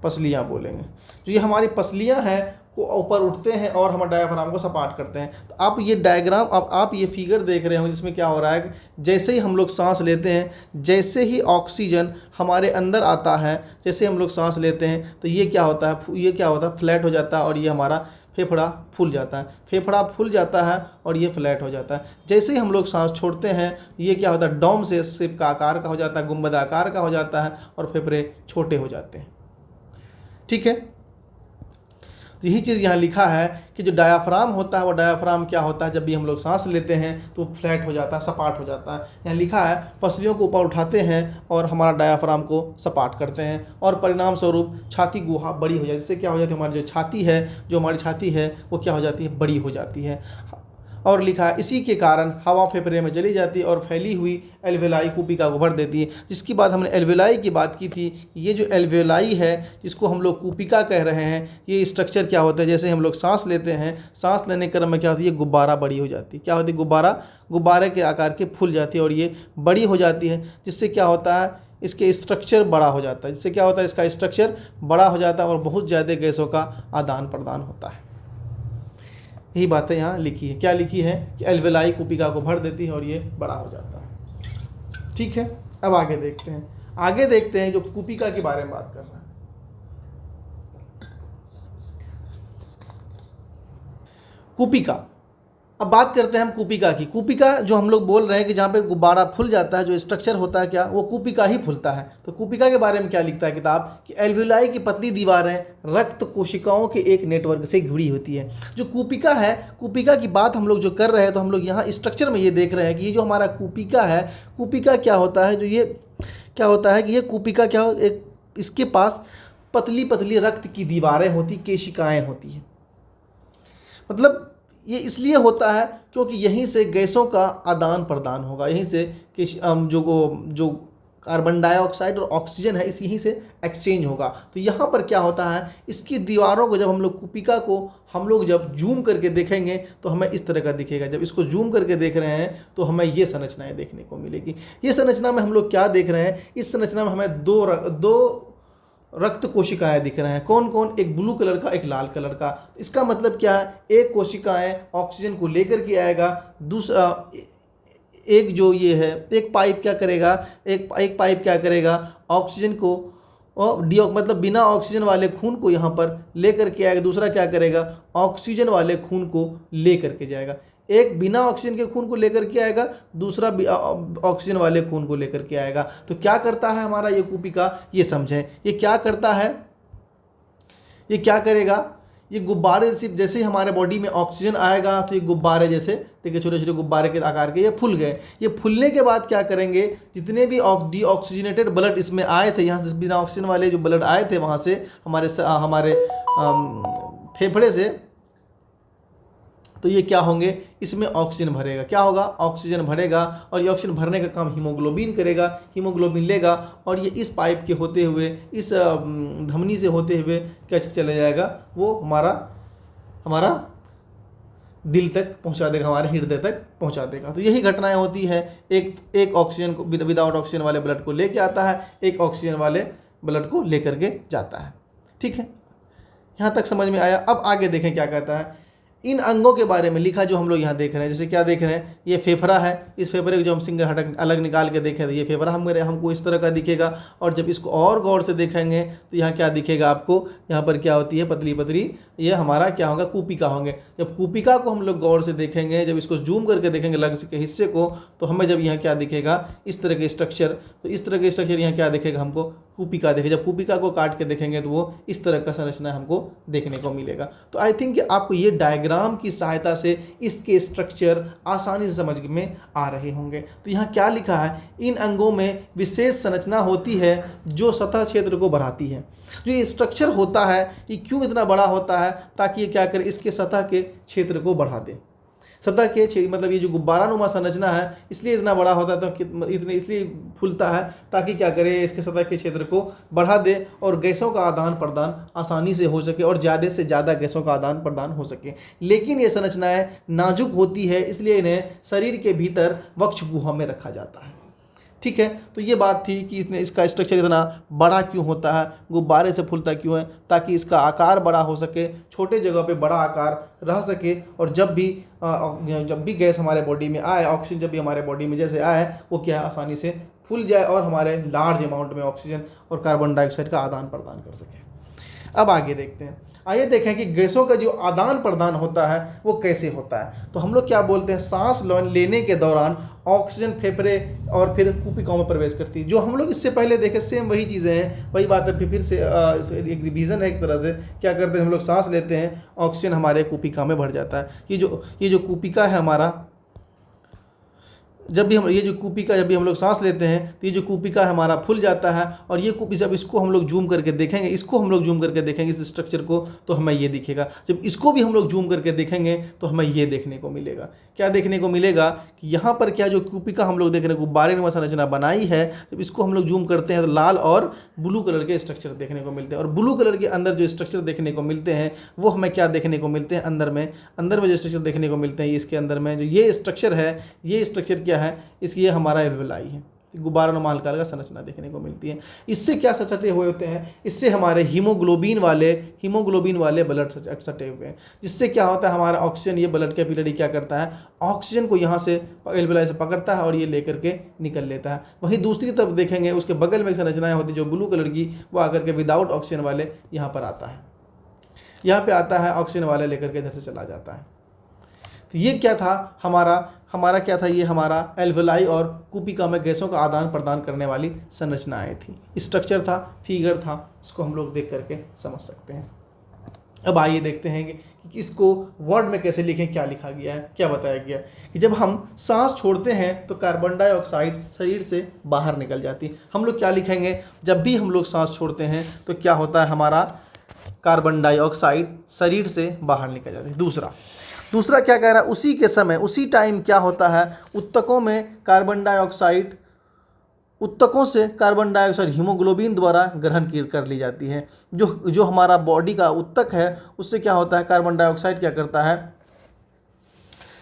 पसलियाँ बोलेंगे। जो ये हमारी पसलियाँ हैं वो ऊपर उठते हैं और हमारे डायफ्राम को सपाट करते हैं। तो आप ये डायग्राम, आप ये फिगर देख रहे हो, जिसमें क्या हो रहा है, जैसे ही हम लोग सांस लेते हैं, जैसे ही ऑक्सीजन हमारे अंदर आता है, जैसे हम लोग सांस लेते हैं, तो ये क्या होता है, ये क्या होता है, फ्लैट हो जाता है, और ये हमारा फेफड़ा फूल जाता है। फेफड़ा फूल जाता है और ये फ्लैट हो जाता है। जैसे ही हम लोग सांस छोड़ते हैं, ये क्या होता है, डोम से शेप का आकार का हो जाता है, गुंबद आकार का हो जाता है, और फेफड़े छोटे हो जाते हैं। ठीक है, यही चीज़ यहाँ लिखा है कि जो डायाफ्राम होता है, वो डायाफ्राम क्या होता है, जब भी हम लोग सांस लेते हैं तो फ्लैट हो जाता है, सपाट हो जाता है। यहाँ लिखा है, पसलियों को ऊपर उठाते हैं और हमारा डायाफ्राम को सपाट करते हैं, और परिणाम स्वरूप छाती गुहा बड़ी हो जाती है। इससे क्या हो जाती है, हमारी जो छाती है, हमारी छाती है, वो क्या हो जाती है, बड़ी हो जाती है। और लिखा है, इसी के कारण हवा फेफड़े में चली जाती है और फैली हुई एल्वेलाई कूपिका को भर देती है। जिसकी बात हमने एल्वेलाई की बात की थी, ये जो एल्वेलाई है, जिसको हम लोग कूपिका कह रहे हैं, ये स्ट्रक्चर क्या होता है, जैसे हम लोग सांस लेते हैं, सांस लेने के क्रम में क्या होती है, गुब्बारा बड़ी हो जाती है। क्या होती है, गुब्बारे के आकार के फूल जाती है और ये बड़ी हो जाती है, जिससे क्या होता है, इसके स्ट्रक्चर बड़ा हो जाता है। जिससे क्या होता है, इसका स्ट्रक्चर बड़ा हो जाता है और बहुत ज़्यादा गैसों का आदान प्रदान होता है। यही बातें यहाँ लिखी है। क्या लिखी है कि एल्वेलाई कूपिका को भर देती है और ये बड़ा हो जाता है। ठीक है, अब आगे देखते हैं। आगे देखते हैं जो कूपिका के बारे में बात कर रहा है। कूपिका, अब बात करते हैं हम कूपिका की। कूपिका जो हम लोग बोल रहे हैं कि जहाँ पे गुब्बारा फूल जाता है, जो स्ट्रक्चर होता है, क्या वो कूपिका ही फूलता है। तो कूपिका के बारे में क्या लिखता है किताब कि एल्वेलाई की पतली दीवारें रक्त कोशिकाओं के एक नेटवर्क से जुड़ी होती है। जो कूपिका है, कूपिका की बात हम लोग जो कर रहे हैं, तो हम लोग यहाँ स्ट्रक्चर में ये देख रहे हैं कि ये जो हमारा कूपिका है, कूपिका क्या होता है, जो ये क्या होता है कि ये कूपिका क्या हो, एक इसके पास पतली पतली रक्त की दीवारें होती, केशिकाएँ होती हैं। मतलब ये इसलिए होता है क्योंकि यहीं से गैसों का आदान प्रदान होगा, यहीं से कि जो कार्बन डाइऑक्साइड और ऑक्सीजन है इस यहीं से एक्सचेंज होगा। तो यहाँ पर क्या होता है, इसकी दीवारों को जब हम लोग कूपिका को हम लोग जब जूम करके देखेंगे तो हमें इस तरह का दिखेगा। जब इसको जूम करके देख रहे हैं तो हमें ये संरचनाएं देखने को मिलेगी। ये संरचना में हम लोग क्या देख रहे हैं, इस संरचना में हमें दो रक्त कोशिकाएं दिख रहे हैं। कौन कौन, एक ब्लू कलर का, एक लाल कलर का। इसका मतलब क्या है, एक कोशिकाएं ऑक्सीजन को लेकर के आएगा, दूसरा एक जो ये है एक पाइप क्या करेगा, एक पाइप क्या करेगा, ऑक्सीजन को मतलब बिना ऑक्सीजन वाले खून को यहाँ पर लेकर के आएगा, दूसरा क्या करेगा, ऑक्सीजन वाले खून को लेकर के जाएगा। एक बिना ऑक्सीजन के खून को लेकर के आएगा, दूसरा ऑक्सीजन वाले खून को लेकर के आएगा। तो क्या करता है हमारा ये कूपिका, ये समझें। ये क्या करता है, ये क्या करेगा, ये गुब्बारे जैसे ही हमारे बॉडी में ऑक्सीजन आएगा तो ये गुब्बारे जैसे देखिए छोटे छोटे गुब्बारे के आकार के ये फूल गए। ये फूलने के बाद क्या करेंगे, जितने भी डीऑक्सीजनेटेड ब्लड इसमें आए थे, यहाँ से बिना ऑक्सीजन वाले जो ब्लड आए थे वहाँ से हमारे फेफड़े से, तो ये क्या होंगे, इसमें ऑक्सीजन भरेगा। क्या होगा, ऑक्सीजन भरेगा और ये ऑक्सीजन भरने का काम हीमोग्लोबिन करेगा। हीमोग्लोबिन लेगा और ये इस पाइप के होते हुए, इस धमनी से होते हुए क्या चले जाएगा, वो हमारा दिल तक पहुंचा देगा, हमारे हृदय तक पहुंचा देगा। तो यही घटनाएं होती है। एक ऑक्सीजन को विदाउट ऑक्सीजन वाले ब्लड को लेके आता है, एक ऑक्सीजन वाले ब्लड को लेकर के जाता है। ठीक है, यहाँ तक समझ में आया। अब आगे देखें क्या कहता है। इन अंगों के बारे में लिखा जो हम लोग यहाँ देख रहे हैं, जैसे क्या देख रहे हैं, ये फेफड़ा है। इस फेफड़े को जो हम सिंगल हटक अलग निकाल के देखें तो ये फेफड़ा हमको इस तरह का दिखेगा। और जब इसको और गौर से देखेंगे तो यहाँ क्या दिखेगा आपको, यहाँ पर क्या होती है, पतली पतली, ये हमारा क्या होगा, कूपिका होंगे। जब कूपिका को हम लोग गौर से देखेंगे, जब इसको जूम करके देखेंगे लग के हिस्से को, तो हमें जब यहाँ क्या दिखेगा, इस तरह के स्ट्रक्चर, तो इस तरह के स्ट्रक्चर यहाँ क्या दिखेगा हमको, कूपिका देखेगा। जब कूपिका को काट के देखेंगे तो वो इस तरह का संरचना हमको देखने को मिलेगा। तो आई थिंक कि आपको ये डायग्राम की सहायता से इसके स्ट्रक्चर आसानी से समझ में आ रहे होंगे। तो यहाँ क्या लिखा है, इन अंगों में विशेष संरचना होती है जो सतह क्षेत्र को बढ़ाती है। जो ये स्ट्रक्चर होता है ये क्यों इतना बड़ा होता है, ताकि ये क्या करे, इसके सतह के क्षेत्र को बढ़ा दे। सतह के मतलब ये जो गुब्बारानुमा संरचना है इसलिए इतना बड़ा होता है, तो इतने इसलिए फूलता है ताकि क्या करे, इसके सतह के क्षेत्र को बढ़ा दे और गैसों का आदान प्रदान आसानी से हो सके और ज़्यादा से ज़्यादा गैसों का आदान प्रदान हो सके। लेकिन ये संरचनाएं नाजुक होती है, इसलिए इन्हें शरीर के भीतर वक्ष गुहा में रखा जाता है। ठीक है, तो ये बात थी कि इसका स्ट्रक्चर इतना बड़ा क्यों होता है, गुब्बारे से फूलता क्यों है, ताकि इसका आकार बड़ा हो सके, छोटे जगह पे बड़ा आकार रह सके। और जब भी गैस हमारे बॉडी में आए, ऑक्सीजन जब भी हमारे बॉडी में जैसे आए, वो क्या है, आसानी से फूल जाए और हमारे लार्ज अमाउंट में ऑक्सीजन और कार्बन डाइऑक्साइड का आदान प्रदान कर सके। अब आगे देखते हैं, आइए देखें कि गैसों का जो आदान प्रदान होता है वो कैसे होता है। तो हम लोग क्या बोलते हैं, सांस लेने के दौरान ऑक्सीजन फेफड़े और फिर कूपिकाओं में प्रवेश करती है। जो हम लोग इससे पहले देखे सेम वही चीज़ें हैं, वही बात है। फिर से एक रिवीजन है एक तरह से। क्या करते हैं, हम लोग सांस लेते हैं, ऑक्सीजन हमारे कूपिका में भर जाता है। ये जो कूपिका है हमारा, जब भी हम लोग सांस लेते हैं तो ये जो कूपिका है हमारा फूल जाता है। और ये जब इसको हम लोग जूम करके देखेंगे, इस स्ट्रक्चर को, तो हमें ये दिखेगा। जब इसको भी हम लोग जूम करके देखेंगे तो हमें ये देखने को मिलेगा। क्या देखने को मिलेगा कि यहाँ पर क्या जो कूपिका हम लोग देख रहे हैं, गुब्बारे नुमा संरचना बनाई है, जब इसको हम लोग जूम करते हैं तो लाल और ब्लू कलर के स्ट्रक्चर देखने को मिलते हैं। और ब्लू कलर के अंदर जो स्ट्रक्चर देखने को मिलते हैं वो हमें क्या देखने को मिलते हैं, अंदर में जो स्ट्रक्चर देखने को मिलते हैं, इसके अंदर में जो ये स्ट्रक्चर है, ये स्ट्रक्चर क्या है, इसकी हमारा एल्वेलाई है। गुब्बारानुमा हल्का का संरचना देखने को मिलती है। इससे क्या सटे हुए होते हैं, इससे हमारे हीमोग्लोबिन वाले ब्लड सटे हुए हैं। जिससे क्या होता है, हमारा ऑक्सीजन, ये ब्लड कैपिलरी क्या करता है, ऑक्सीजन को यहाँ से एल्वेलाई से पकड़ता है और ये लेकर के निकल लेता है। वहीं दूसरी तरफ देखेंगे, उसके बगल में एक संरचनाएं होती है जो ब्लू कलर की, वो आकर के विदाउट ऑक्सीजन वाले यहाँ पर आता है, यहाँ पे आता है, ऑक्सीजन वाले लेकर के इधर से चला जाता है। तो ये क्या था, हमारा क्या था, ये हमारा एल्वेलाई और कूपिका में गैसों का आदान प्रदान करने वाली संरचनाएं थी। स्ट्रक्चर था, फिगर था, इसको हम लोग देख करके समझ सकते हैं। अब आइए देखते हैं कि इसको वर्ड में कैसे लिखें, क्या लिखा गया है, क्या बताया गया कि जब हम सांस छोड़ते हैं तो कार्बन डाइऑक्साइड शरीर से बाहर निकल जाती है। हम लोग क्या लिखेंगे, जब भी हम लोग सांस छोड़ते हैं तो क्या होता है, हमारा कार्बन डाइऑक्साइड शरीर से बाहर निकल जाती है। दूसरा, दूसरा क्या कह रहा है, उसी के समय उसी टाइम क्या होता है, उत्तकों में कार्बन डाइऑक्साइड, उत्तकों से कार्बन डाइऑक्साइड हीमोग्लोबिन द्वारा ग्रहण कर ली जाती है। जो हमारा बॉडी का उत्तक है उससे क्या होता है, कार्बन डाइऑक्साइड क्या करता है,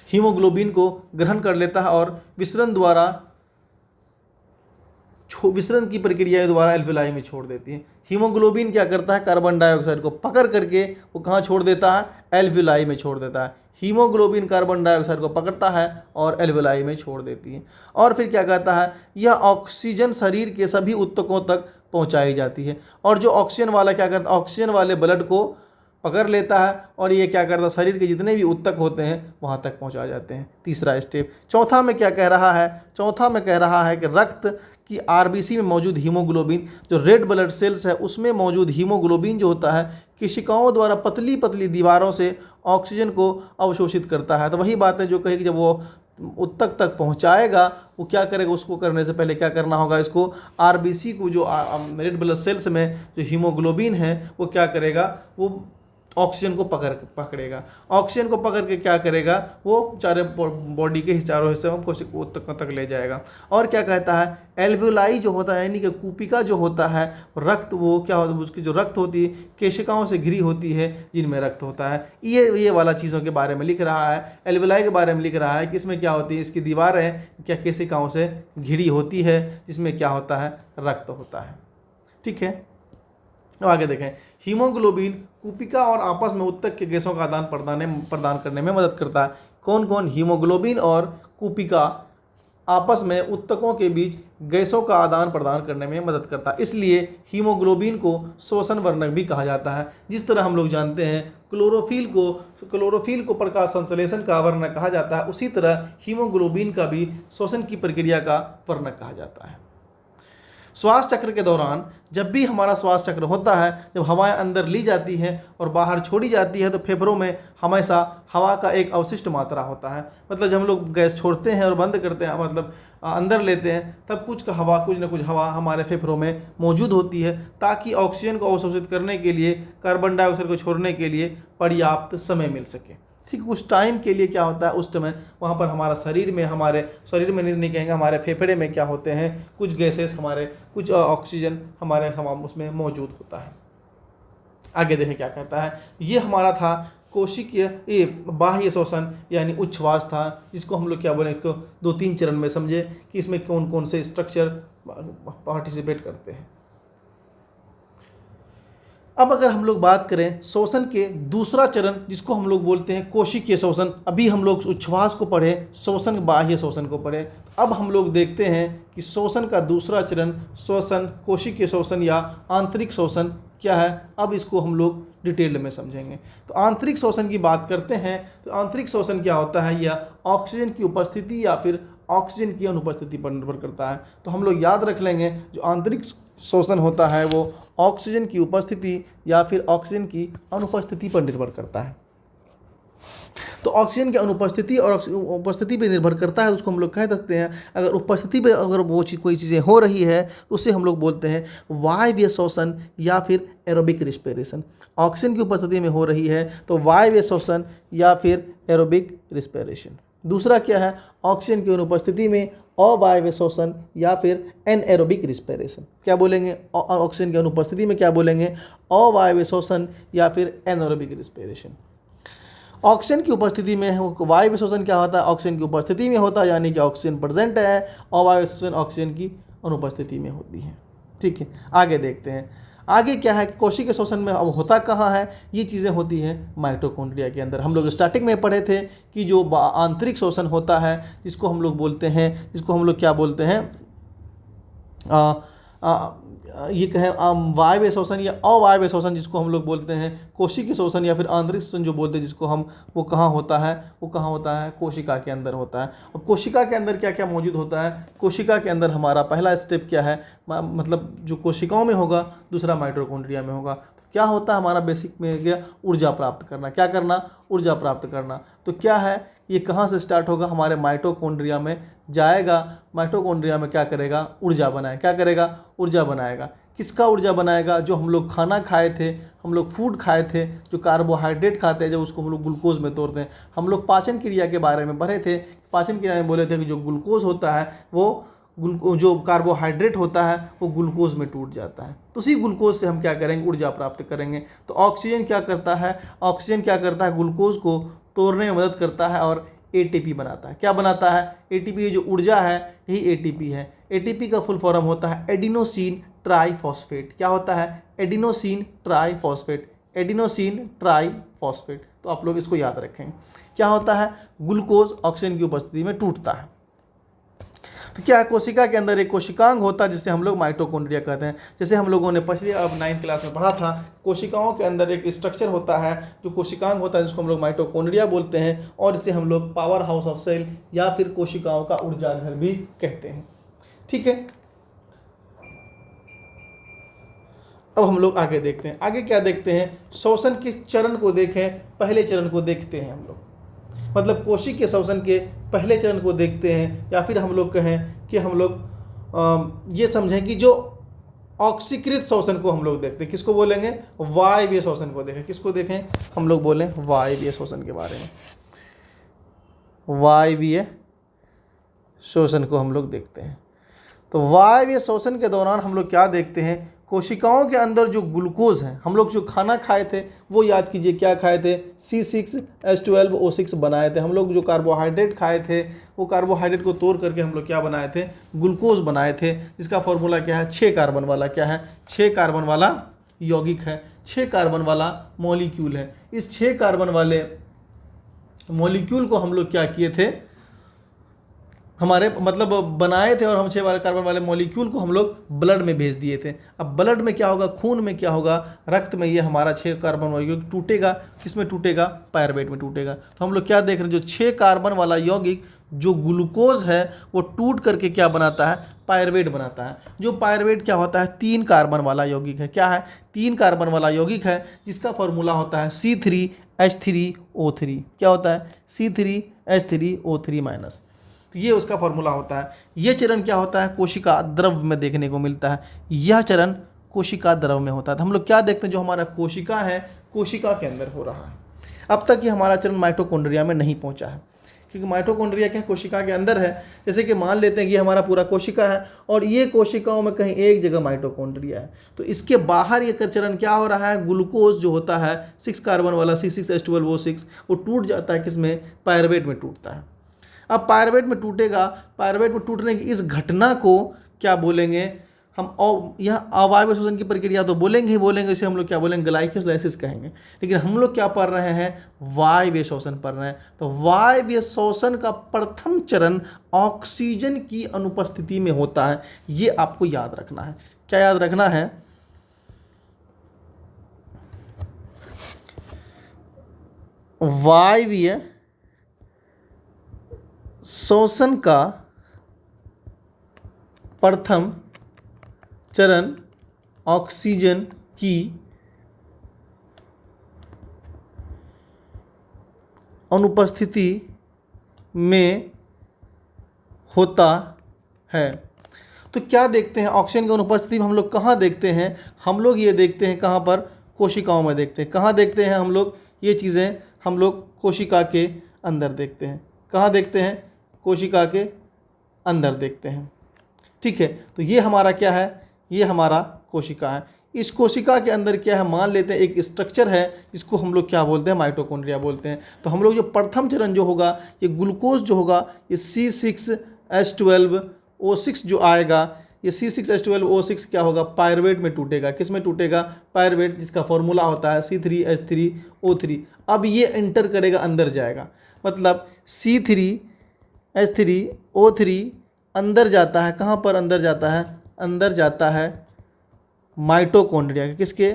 हीमोग्लोबिन को ग्रहण कर लेता है और विसरण की प्रक्रिया द्वारा एल्वेलाई में छोड़ देती है। हीमोग्लोबिन क्या करता है, कार्बन डाइऑक्साइड को पकड़ करके वो कहाँ छोड़ देता है, एल्वेलाई में छोड़ देता है। हीमोग्लोबिन कार्बन डाइऑक्साइड को पकड़ता है और एल्वेलाई में छोड़ देती है। और फिर क्या कहता है, यह ऑक्सीजन शरीर के सभी उत्तकों तक पहुंचाई जाती है। और जो ऑक्सीजन वाला क्या करता है, ऑक्सीजन वाले ब्लड को पकड़ लेता है और ये क्या करता है, शरीर के जितने भी उत्तक होते हैं वहाँ तक पहुँचा जाते हैं। तीसरा स्टेप। चौथा में क्या कह रहा है, चौथा में कह रहा है कि रक्त की आरबीसी में मौजूद हीमोग्लोबिन, जो रेड ब्लड सेल्स है उसमें मौजूद हीमोग्लोबिन जो होता है कोशिकाओं द्वारा पतली पतली दीवारों से ऑक्सीजन को अवशोषित करता है। तो वही बात है जो कही कि जब वो उत्तक तक पहुंचाएगा वो क्या करेगा, उसको करने से पहले क्या करना होगा, इसको आरबीसी को जो रेड ब्लड सेल्स में जो हीमोग्लोबिन है वो क्या करेगा, वो ऑक्सीजन को पकड़ेगा। ऑक्सीजन को पकड़ के क्या करेगा, वो चारे बॉडी के चारों हिस्से में कोशिका उत्तक तक ले जाएगा। और क्या कहता है, एल्वेलाई जो होता है यानी कि कूपिका जो होता है रक्त, वो क्या होता है, उसकी जो रक्त होती है केशिकाओं से घिरी होती है जिनमें रक्त होता है। ये वाला चीज़ों के बारे में लिख रहा है, एल्वेलाई के बारे में लिख रहा है कि इसमें क्या होती है, इसकी दीवारें क्या केशिकाओं से घिरी होती है जिसमें क्या होता है, रक्त होता है। ठीक है, अब आगे देखें। हीमोग्लोबिन कूपिका और आपस में उत्तक के गैसों का आदान प्रदान करने में मदद करता है। कौन कौन, हीमोग्लोबिन और कूपिका आपस में उत्तकों के बीच गैसों का आदान प्रदान करने में मदद करता है। इसलिए हीमोग्लोबिन को श्वसन वर्णक भी कहा जाता है। जिस तरह हम लोग जानते हैं क्लोरोफिल को प्रकाश संश्लेषण का वर्णक कहा जाता है, उसी तरह हीमोग्लोबिन का भी श्वसन की प्रक्रिया का वर्णक कहा जाता है। श्वास चक्र के दौरान जब भी हमारा श्वास चक्र होता है, जब हवाएं अंदर ली जाती हैं और बाहर छोड़ी जाती है तो फेफड़ों में हमेशा हवा का एक अवशिष्ट मात्रा होता है। मतलब जब हम लोग गैस छोड़ते हैं और बंद करते हैं, मतलब अंदर लेते हैं, तब कुछ न कुछ हवा हमारे फेफड़ों में मौजूद होती है ताकि ऑक्सीजन को अवशोषित करने के लिए, कार्बन डाइऑक्साइड को छोड़ने के लिए पर्याप्त समय मिल सके। ठीक, उस टाइम के लिए क्या होता है, उस समय वहाँ पर हमारे शरीर में नहीं कहेंगे, हमारे फेफड़े में क्या होते हैं, कुछ गैसेस हमारे, कुछ ऑक्सीजन हमारे उसमें मौजूद होता है। आगे देखें क्या कहता है। ये हमारा था कोशिकीय बाह्य श्वसन यानी उच्छ्वास था, जिसको हम लोग क्या बोलें, इसको 2-3 चरण में समझे कि इसमें कौन कौन से स्ट्रक्चर पार्टिसिपेट करते हैं। अब अगर हम लोग बात करें श्वसन के दूसरा चरण जिसको हम लोग बोलते हैं कोशिकीय श्वसन, अभी हम लोग उच्छ्वास को पढ़े, श्वसन बाह्य श्वसन को पढ़े, अब हम लोग देखते हैं कि श्वसन का दूसरा चरण श्वसन कोशिकीय श्वसन या आंतरिक श्वसन क्या है। अब इसको हम लोग डिटेल में समझेंगे। तो आंतरिक श्वसन की बात करते हैं तो आंतरिक श्वसन क्या होता है, यह ऑक्सीजन की उपस्थिति या फिर ऑक्सीजन की अनुपस्थिति पर निर्भर करता है। तो हम लोग याद रख लेंगे, जो आंतरिक श्वसन होता है वो ऑक्सीजन की उपस्थिति या फिर ऑक्सीजन की अनुपस्थिति पर निर्भर करता है। तो ऑक्सीजन की अनुपस्थिति और उपस्थिति पर निर्भर करता है, उसको हम लोग कह सकते हैं। अगर उपस्थिति पे अगर वो कोई चीज़ें हो रही है तो उसे हम लोग बोलते हैं वायवीय श्वसन या फिर एरोबिक रिस्पिरेशन। ऑक्सीजन की उपस्थिति में हो रही है तो वायवीय श्वसन या फिर एरोबिक रिस्पिरेशन। दूसरा क्या है, ऑक्सीजन की अनुपस्थिति में अवायवीय श्वसन या फिर एनएरोबिक रिस्पिरेशन। क्या बोलेंगे, ऑक्सीजन की अनुपस्थिति में क्या बोलेंगे, अवायवीय श्वसन या फिर एनएरोबिक रिस्पिरेशन। ऑक्सीजन की उपस्थिति में वायवीय श्वसन क्या होता है, ऑक्सीजन की उपस्थिति में होता है, यानी कि ऑक्सीजन प्रेजेंट है, अवायवीय श्वसन ऑक्सीजन की अनुपस्थिति में होती है। ठीक है, आगे देखते हैं। आगे क्या है, कोशिकीय श्वसन में अब होता कहाँ है, ये चीज़ें होती हैं माइटोकॉन्ड्रिया के अंदर। हम लोग स्टार्टिंग में पढ़े थे कि जो आंतरिक श्वसन होता है जिसको हम लोग क्या बोलते हैं, ये कहें वायवीय श्वसन या अवायवीय श्वसन जिसको हम लोग बोलते हैं, कोशिकीय श्वसन या फिर आंतरिक श्वसन जो बोलते हैं जिसको हम, वो कहाँ होता है, कोशिका के अंदर होता है। अब कोशिका के अंदर क्या क्या मौजूद होता है, कोशिका के अंदर हमारा पहला स्टेप क्या है, मतलब जो कोशिकाओं में होगा, दूसरा माइटोकॉन्ड्रिया में होगा। तो क्या होता है हमारा बेसिक में गया, ऊर्जा प्राप्त करना। क्या करना, ऊर्जा प्राप्त करना। तो क्या है, ये कहाँ से स्टार्ट होगा, हमारे माइटोकॉन्ड्रिया में जाएगा। माइटोकॉन्ड्रिया में क्या करेगा, ऊर्जा बनाए, क्या करेगा, ऊर्जा बनाएगा। किसका ऊर्जा बनाएगा? जो हम लोग खाना खाए थे, हम लोग फूड खाए थे, जो कार्बोहाइड्रेट खाते हैं, जब उसको हम लोग ग्लूकोज में तोड़ते हैं। हम लोग पाचन क्रिया के बारे में पढ़े थे, पाचन क्रिया में बोले थे कि जो ग्लूकोज होता है वो जो कार्बोहाइड्रेट होता है वो ग्लूकोज में टूट जाता है, तो उसी ग्लूकोज से हम क्या करेंगे? ऊर्जा प्राप्त करेंगे। तो ऑक्सीजन क्या करता है? ऑक्सीजन क्या करता है? ग्लूकोज को तोड़ने में मदद करता है और एटीपी बनाता है। क्या बनाता है? एटीपी। जो ऊर्जा है यही एटीपी है। एटीपी का फुल फॉर्म होता है एडिनोसिन ट्राईफॉस्फेट। क्या होता है? Adenosine triphosphate. Adenosine triphosphate. तो आप लोग इसको याद रखें। क्या होता है? ग्लूकोज ऑक्सीजन की उपस्थिति में टूटता है। तो क्या है? कोशिका के अंदर एक कोशिकांग होता है जिसे हम लोग माइटोकॉन्ड्रिया कहते हैं। जैसे हम लोगों ने पिछले 9th क्लास में पढ़ा था, कोशिकाओं के अंदर एक स्ट्रक्चर होता है जो कोशिकांग होता है, जिसको हम लोग माइटोकॉन्ड्रिया बोलते हैं, और इसे हम लोग पावर हाउस ऑफ सेल या फिर कोशिकाओं का ऊर्जा घर भी कहते हैं। ठीक है, अब हम लोग आगे देखते हैं। आगे क्या देखते हैं? श्वसन के चरण को देखें। पहले चरण को देखते हैं हम लोग, मतलब कोशिक के श्वसन के पहले चरण को देखते हैं, या फिर हम लोग कहें कि हम लोग ये समझें कि जो ऑक्सीकृत श्वसन को हम लोग देखते हैं। किसको बोलेंगे? वायवीय श्वसन को देखें। किसको देखें? हम लोग बोलें वायवीय श्वसन के बारे में। वायवीय श्वसन को हम लोग देखते हैं। तो वायवीय श्वसन के दौरान हम लोग क्या देखते हैं? कोशिकाओं के अंदर जो ग्लूकोज है, हम लोग जो खाना खाए थे वो याद कीजिए क्या खाए थे? C6H12O6 बनाए थे। हम लोग जो कार्बोहाइड्रेट खाए थे वो कार्बोहाइड्रेट को तोड़ करके हम लोग क्या बनाए थे? ग्लूकोज बनाए थे, जिसका फॉर्मूला क्या है? 6 कार्बन वाला। क्या है? 6 कार्बन वाला यौगिक है, 6 कार्बन वाला मॉलिक्यूल है। इस 6 कार्बन वाले मॉलिक्यूल को हम लोग क्या किए थे? हमारे मतलब बनाए थे, और हम 6 कार्बन वाले मॉलिक्यूल को हम लोग ब्लड में भेज दिए थे। अब ब्लड में क्या होगा? खून में क्या होगा? रक्त में ये हमारा 6 कार्बन मॉलिक्यूल टूटेगा। किस में टूटेगा? पायरुवेट में टूटेगा। तो हम लोग क्या देख रहे हैं? जो 6 कार्बन वाला यौगिक जो ग्लूकोज है वो टूट करके क्या बनाता है? पायरुवेट बनाता है। जो पायरुवेट क्या होता है? 3 कार्बन वाला यौगिक है। क्या है? 3 कार्बन वाला यौगिक है, जिसका फॉर्मूला होता है C3H3O3। क्या होता है? C3H3O3-। तो ये उसका फॉर्मूला होता है। ये चरण क्या होता है? कोशिका द्रव में देखने को मिलता है। यह चरण कोशिका द्रव में होता है। तो हम लोग क्या देखते हैं? जो हमारा कोशिका है, कोशिका के अंदर हो रहा है। अब तक ये हमारा चरण माइटोकॉन्ड्रिया में नहीं पहुंचा है, क्योंकि माइटोकॉन्ड्रिया क्या कोशिका के अंदर है। जैसे कि मान लेते हैं कि ये हमारा पूरा कोशिका है और ये कोशिकाओं में कहीं एक जगह माइटोकॉन्ड्रिया है, तो इसके बाहर ये चरण क्या हो रहा है? ग्लूकोज जो होता है 6 कार्बन वाला C6H12O6 वो टूट जाता है। किसमें? पायरुवेट में टूटता है। अब पायरुवेट में टूटेगा। पायरुवेट में टूटने की इस घटना को क्या बोलेंगे हम? यह अवायवीय श्वसन की प्रक्रिया तो बोलेंगे ही बोलेंगे, इसे हम लोग क्या बोलेंगे? ग्लाइकोलाइसिस कहेंगे। लेकिन हम लोग क्या पढ़ रहे हैं? वायवीय श्वसन पढ़ रहे हैं। तो वायवीय श्वसन का प्रथम चरण ऑक्सीजन की अनुपस्थिति में होता है। ये आपको याद रखना है। क्या याद रखना है? वायवीय श्वसन का प्रथम चरण ऑक्सीजन की अनुपस्थिति में होता है। तो क्या देखते हैं? ऑक्सीजन की अनुपस्थिति में हम लोग कहाँ देखते हैं? हम लोग ये देखते हैं कहाँ पर? कोशिकाओं में देखते हैं। कहाँ देखते हैं हम लोग ये चीज़ें? हम लोग कोशिका के अंदर देखते हैं। कहाँ देखते हैं? कोशिका के अंदर देखते हैं। ठीक है, तो ये हमारा क्या है? ये हमारा कोशिका है। इस कोशिका के अंदर क्या है? मान लेते हैं एक स्ट्रक्चर है जिसको हम लोग क्या बोलते हैं? माइटोकॉन्ड्रिया बोलते हैं। तो हम लोग जो प्रथम चरण जो होगा, ये ग्लूकोज जो होगा, ये C6H12O6 जो आएगा, ये C6H12O6 क्या होगा? पायरुवेट में टूटेगा। किस में टूटेगा? पायरुवेट, जिसका फॉर्मूला होता है C3H3O3। अब ये एंटर करेगा, अंदर जाएगा, मतलब C3H3O3 अंदर जाता है। कहाँ पर अंदर जाता है? अंदर जाता है माइटोकॉन्ड्रिया के। किसके?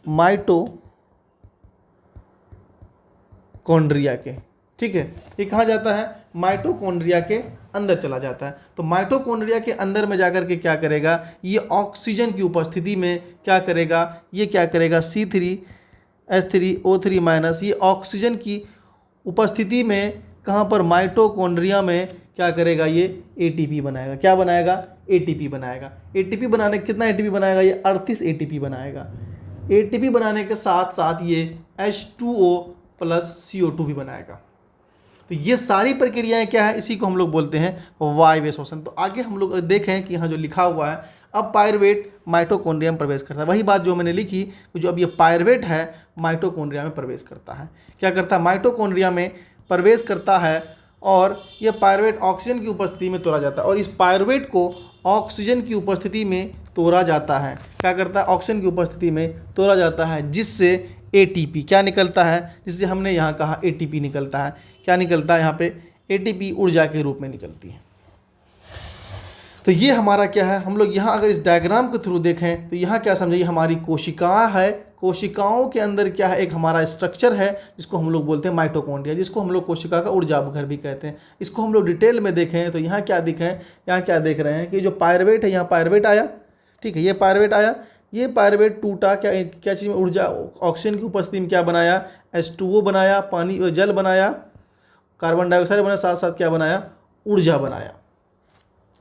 माइटोकॉन्ड्रिया के। ठीक है, ये कहाँ जाता है? माइटोकॉन्ड्रिया के अंदर चला जाता है। तो माइटोकॉन्ड्रिया के अंदर में जाकर के क्या करेगा? ये ऑक्सीजन की उपस्थिति में क्या करेगा? ये क्या करेगा? C3H3O3- ये ऑक्सीजन की उपस्थिति में कहाँ पर? माइटोकॉन्ड्रिया में क्या करेगा? ये एटीपी बनाएगा। क्या बनाएगा? एटीपी बनाएगा। एटीपी बनाने कितना एटीपी बनाएगा? ये 38 एटीपी बनाएगा। एटीपी बनाने के साथ साथ ये H2O प्लस CO2 भी बनाएगा। तो ये सारी प्रक्रियाएं क्या है? इसी को हम लोग बोलते हैं वायवीय श्वसन। तो आगे हम लोग देखें कि यहाँ जो लिखा हुआ है, अब पायरुवेट माइटोकॉन्ड्रिया में प्रवेश करता है। वही बात जो मैंने लिखी, जो अब ये पायरुवेट है माइटोकॉन्ड्रिया में प्रवेश करता है। क्या करता है? माइटोकॉन्ड्रिया में प्रवेश करता है और ये पायरुवेट ऑक्सीजन की उपस्थिति में तोड़ा जाता है। और इस पायरुवेट को ऑक्सीजन की उपस्थिति में तोड़ा जाता है। क्या करता है? ऑक्सीजन की उपस्थिति में तोड़ा जाता है, जिससे एटीपी क्या निकलता है? जिससे हमने यहाँ कहा एटीपी निकलता है। क्या निकलता है यहाँ पे? एटीपी ऊर्जा के रूप में निकलती है। तो ये हमारा क्या है? हम लोग यहाँ अगर इस डायग्राम के थ्रू देखें तो यहाँ क्या समझिए, हमारी कोशिका है। कोशिकाओं के अंदर क्या है? एक हमारा स्ट्रक्चर है जिसको हम लोग बोलते हैं माइटोकॉन्ड्रिया, जिसको हम लोग कोशिका का ऊर्जा घर भी कहते हैं। इसको हम लोग डिटेल में देखें तो यहाँ क्या दिखें, यहाँ क्या देख रहे हैं कि जो पायरुवेट है, यहाँ पायरुवेट आया, ठीक है, ये पायरुवेट आया, ये पायरुवेट टूटा, क्या चीज़ में? ऊर्जा, ऑक्सीजन की उपस्थिति में क्या बनाया? H2O बनाया, पानी जल बनाया, कार्बन डाइऑक्साइड बनाया, साथ साथ क्या बनाया? ऊर्जा बनाया।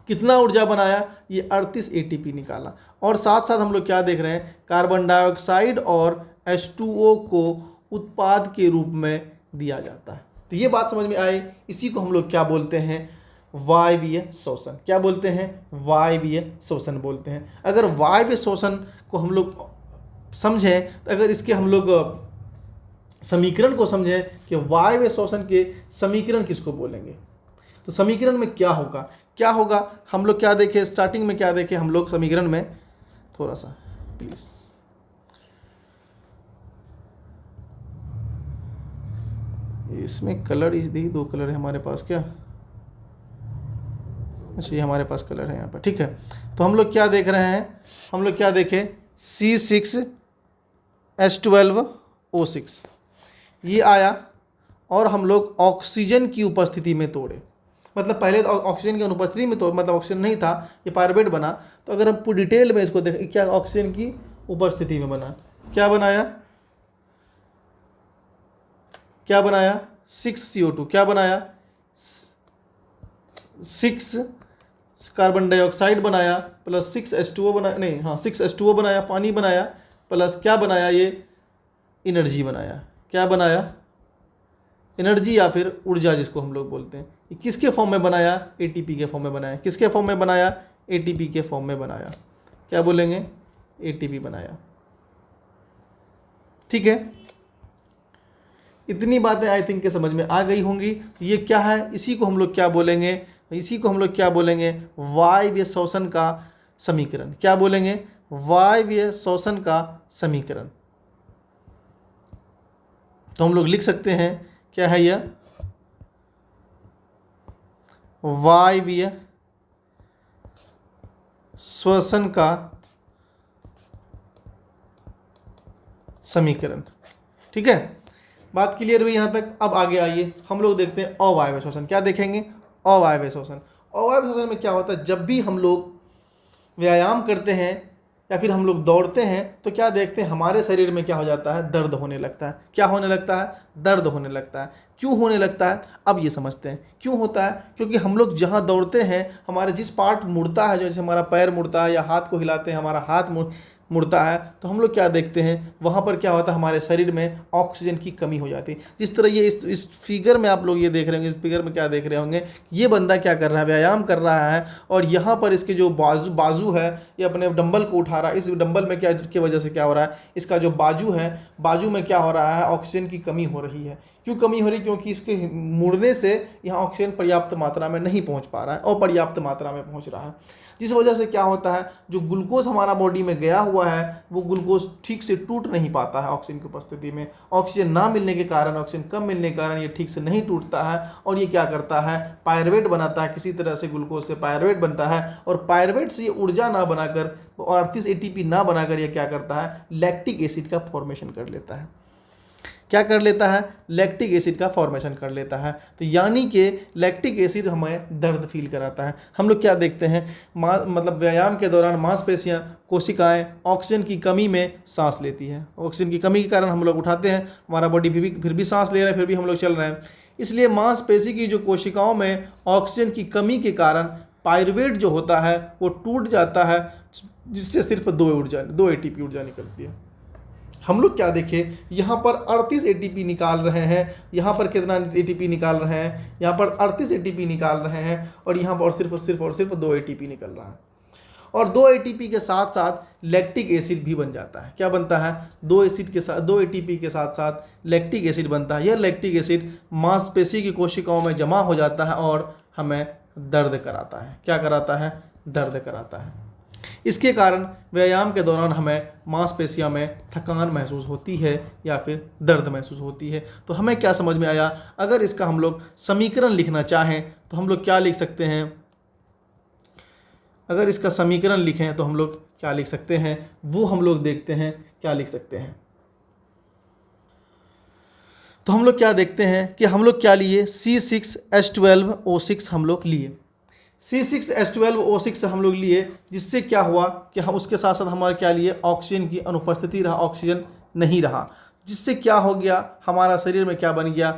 कितना ऊर्जा बनाया? ये 38 एटीपी निकाला। और साथ साथ हम लोग क्या देख रहे हैं? कार्बन डाइऑक्साइड और H2O को उत्पाद के रूप में दिया जाता है। तो ये बात समझ में आई। इसी को हम लोग क्या बोलते हैं? वायवीय श्वसन। क्या बोलते हैं? वायवीय श्वसन बोलते हैं। अगर वायवीय श्वसन को हम लोग समझें, तो अगर इसके हम लोग समीकरण को समझें कि वायवीय श्वसन के समीकरण किसको बोलेंगे, तो समीकरण में क्या होगा? क्या होगा हम लोग क्या देखें? स्टार्टिंग में क्या देखें हम लोग समीकरण में? थोड़ा सा प्लीज, इसमें कलर देखिए, 2 कलर है हमारे पास। क्या? अच्छा, ये हमारे पास कलर है यहाँ पर, ठीक है। तो हम लोग क्या देख रहे हैं? हम लोग क्या देखें? C6H12O6 ये आया और हम लोग ऑक्सीजन की उपस्थिति में तोड़े। मतलब पहले तो ऑक्सीजन की अनुपस्थिति में तो मतलब ऑक्सीजन नहीं था, ये पायरुवेट बना। तो अगर हम पूरी डिटेल में इसको देखें, क्या ऑक्सीजन की उपस्थिति में बना, क्या बनाया? क्या बनाया? 6CO2। क्या बनाया? 6 कार्बन डाइऑक्साइड बनाया प्लस 6H2O बनाया, नहीं हाँ 6H2O बनाया, पानी बनाया, प्लस क्या बनाया? ये एनर्जी बनाया। क्या बनाया? एनर्जी या फिर ऊर्जा जिसको हम लोग बोलते हैं। ये किसके फॉर्म में बनाया? एटीपी के फॉर्म में बनाया। किसके फॉर्म में बनाया? एटीपी के फॉर्म में बनाया। क्या बोलेंगे? एटीपी बनाया, ठीक है। इतनी बातें आई थिंक के समझ में आ गई होंगी। ये क्या है? इसी को हम लोग क्या बोलेंगे? इसी को हम लोग क्या बोलेंगे? वायवीय श्वसन का समीकरण। क्या बोलेंगे? वायवीय श्वसन का समीकरण। तो हम लोग लिख सकते हैं, क्या है यह? वायवीय श्वसन का समीकरण, ठीक है। बात क्लियर हुई यहाँ तक? अब आगे आइए हम लोग देखते हैं अवायवीय श्वसन। क्या देखेंगे? अवायवीय श्वसन। अवायवीय श्वसन में क्या होता है? जब भी हम लोग व्यायाम करते हैं या फिर हम लोग दौड़ते हैं तो क्या देखते हैं? हमारे शरीर में क्या हो जाता है? दर्द होने लगता है। क्या होने लगता है? दर्द होने लगता है। क्यों होने लगता है? अब ये समझते हैं क्यों होता है। क्योंकि हम लोग जहाँ दौड़ते हैं, हमारे जिस पार्ट मुड़ता है, जैसे हमारा पैर मुड़ता है या हाथ को हिलाते हैं हमारा हाथ मुड़ता है, तो हम लोग क्या देखते हैं? वहाँ पर क्या होता है? हमारे शरीर में ऑक्सीजन की कमी हो जाती है। जिस तरह ये इस फिगर में आप लोग ये देख रहे होंगे, इस फिगर में क्या देख रहे होंगे? ये बंदा क्या कर रहा है? व्यायाम कर रहा है और यहाँ पर इसके जो बाजू है, ये अपने डंबल को उठा रहा है। इस डंबल में क्या की वजह से क्या हो रहा है? इसका जो बाजू है, बाजू में क्या हो रहा है? ऑक्सीजन की कमी हो रही है। क्यों कमी हो रही? क्योंकि इसके मुड़ने से यहाँ ऑक्सीजन पर्याप्त मात्रा में नहीं पहुँच पा रहा है, अपर्याप्त मात्रा में पहुँच रहा है। जिस वजह से क्या होता है? जो ग्लूकोज हमारा बॉडी में गया हुआ है, वो ग्लूकोज ठीक से टूट नहीं पाता है ऑक्सीजन की उपस्थिति में। ऑक्सीजन ना मिलने के कारण, ऑक्सीजन कम मिलने के कारण ये ठीक से नहीं टूटता है और ये क्या करता है? पायरुवेट बनाता है। किसी तरह से ग्लूकोज से पायरुवेट बनता है और पायरुवेट से ये ऊर्जा ना बनाकर और 38 एटीपी ना बनाकर ये क्या करता है? लैक्टिक एसिड का फॉर्मेशन कर लेता है। क्या कर लेता है? लैक्टिक एसिड का फॉर्मेशन कर लेता है। तो यानी कि लैक्टिक एसिड हमें दर्द फील कराता है। हम लोग क्या देखते हैं? मतलब व्यायाम के दौरान मांसपेशियां, कोशिकाएं ऑक्सीजन की कमी में सांस लेती हैं। ऑक्सीजन की कमी के कारण हम लोग उठाते हैं, हमारा बॉडी फिर भी सांस ले रहा है, फिर भी हम लोग चल रहे हैं। इसलिए मांसपेशी की जो कोशिकाओं में ऑक्सीजन की कमी के कारण पायरुवेट जो होता है वो टूट जाता है, जिससे सिर्फ दो एटीपी ऊर्जा निकलती है। हम लोग क्या देखें, यहाँ पर 38 एटीपी निकाल रहे हैं, यहाँ पर कितना एटीपी निकाल रहे हैं, यहाँ पर 38 एटीपी निकाल रहे हैं, और यहाँ पर सिर्फ 2 एटीपी निकल रहा है। और 2 एटीपी के साथ साथ लैक्टिक एसिड भी बन जाता है। क्या बनता है? 2 एटीपी के साथ साथ लैक्टिक एसिड बनता है। यह लैक्टिक एसिड मांसपेशी की कोशिकाओं में जमा हो जाता है और हमें दर्द कराता है। क्या कराता है? दर्द कराता है। इसके कारण व्यायाम के दौरान हमें मांसपेशियों में थकान महसूस होती है या फिर दर्द महसूस होती है। तो हमें क्या समझ में आया? अगर इसका हम लोग समीकरण लिखना चाहें तो हम लोग क्या लिख सकते हैं? अगर इसका समीकरण लिखें तो हम लोग क्या लिख सकते हैं, वो हम लोग देखते हैं क्या लिख सकते हैं। तो हम लोग क्या देखते हैं कि हम लोग क्या लिए, C6H12O6 हम लोग लिए। C6H12O6 हम लोग लिए, जिससे क्या हुआ कि हम उसके साथ साथ हमारे क्या लिए, ऑक्सीजन की अनुपस्थिति रहा, ऑक्सीजन नहीं रहा, जिससे क्या हो गया, हमारा शरीर में क्या बन गया,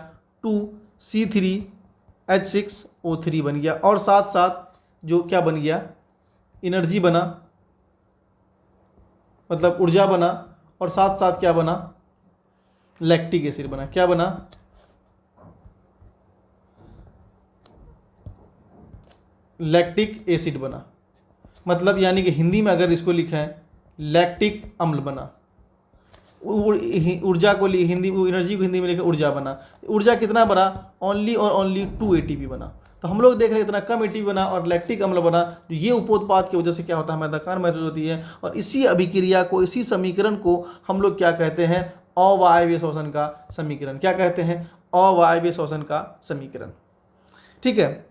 2C3H6O3 बन गया। और साथ साथ जो क्या बन गया, एनर्जी बना, मतलब ऊर्जा बना, और साथ साथ क्या बना, लैक्टिक एसिड बना। क्या बना? लैक्टिक एसिड बना। मतलब यानी कि हिंदी में अगर इसको लिखें, लैक्टिक अम्ल बना। ऊर्जा को हिंदी, एनर्जी को हिंदी में लिखे ऊर्जा बना। ऊर्जा कितना बना? ओनली और ओनली 2 एटीपी बना। तो हम लोग देख रहे हैं इतना कम एटीपी बना और लैक्टिक अम्ल बना। जो ये उपोत्पाद की वजह से क्या होता है, हमें थकान महसूस होती है। और इसी अभिक्रिया को, इसी समीकरण को हम लोग क्या कहते हैं, अवायवीय श्वसन का समीकरण। क्या कहते हैं? अवायवीय श्वसन का समीकरण। ठीक है।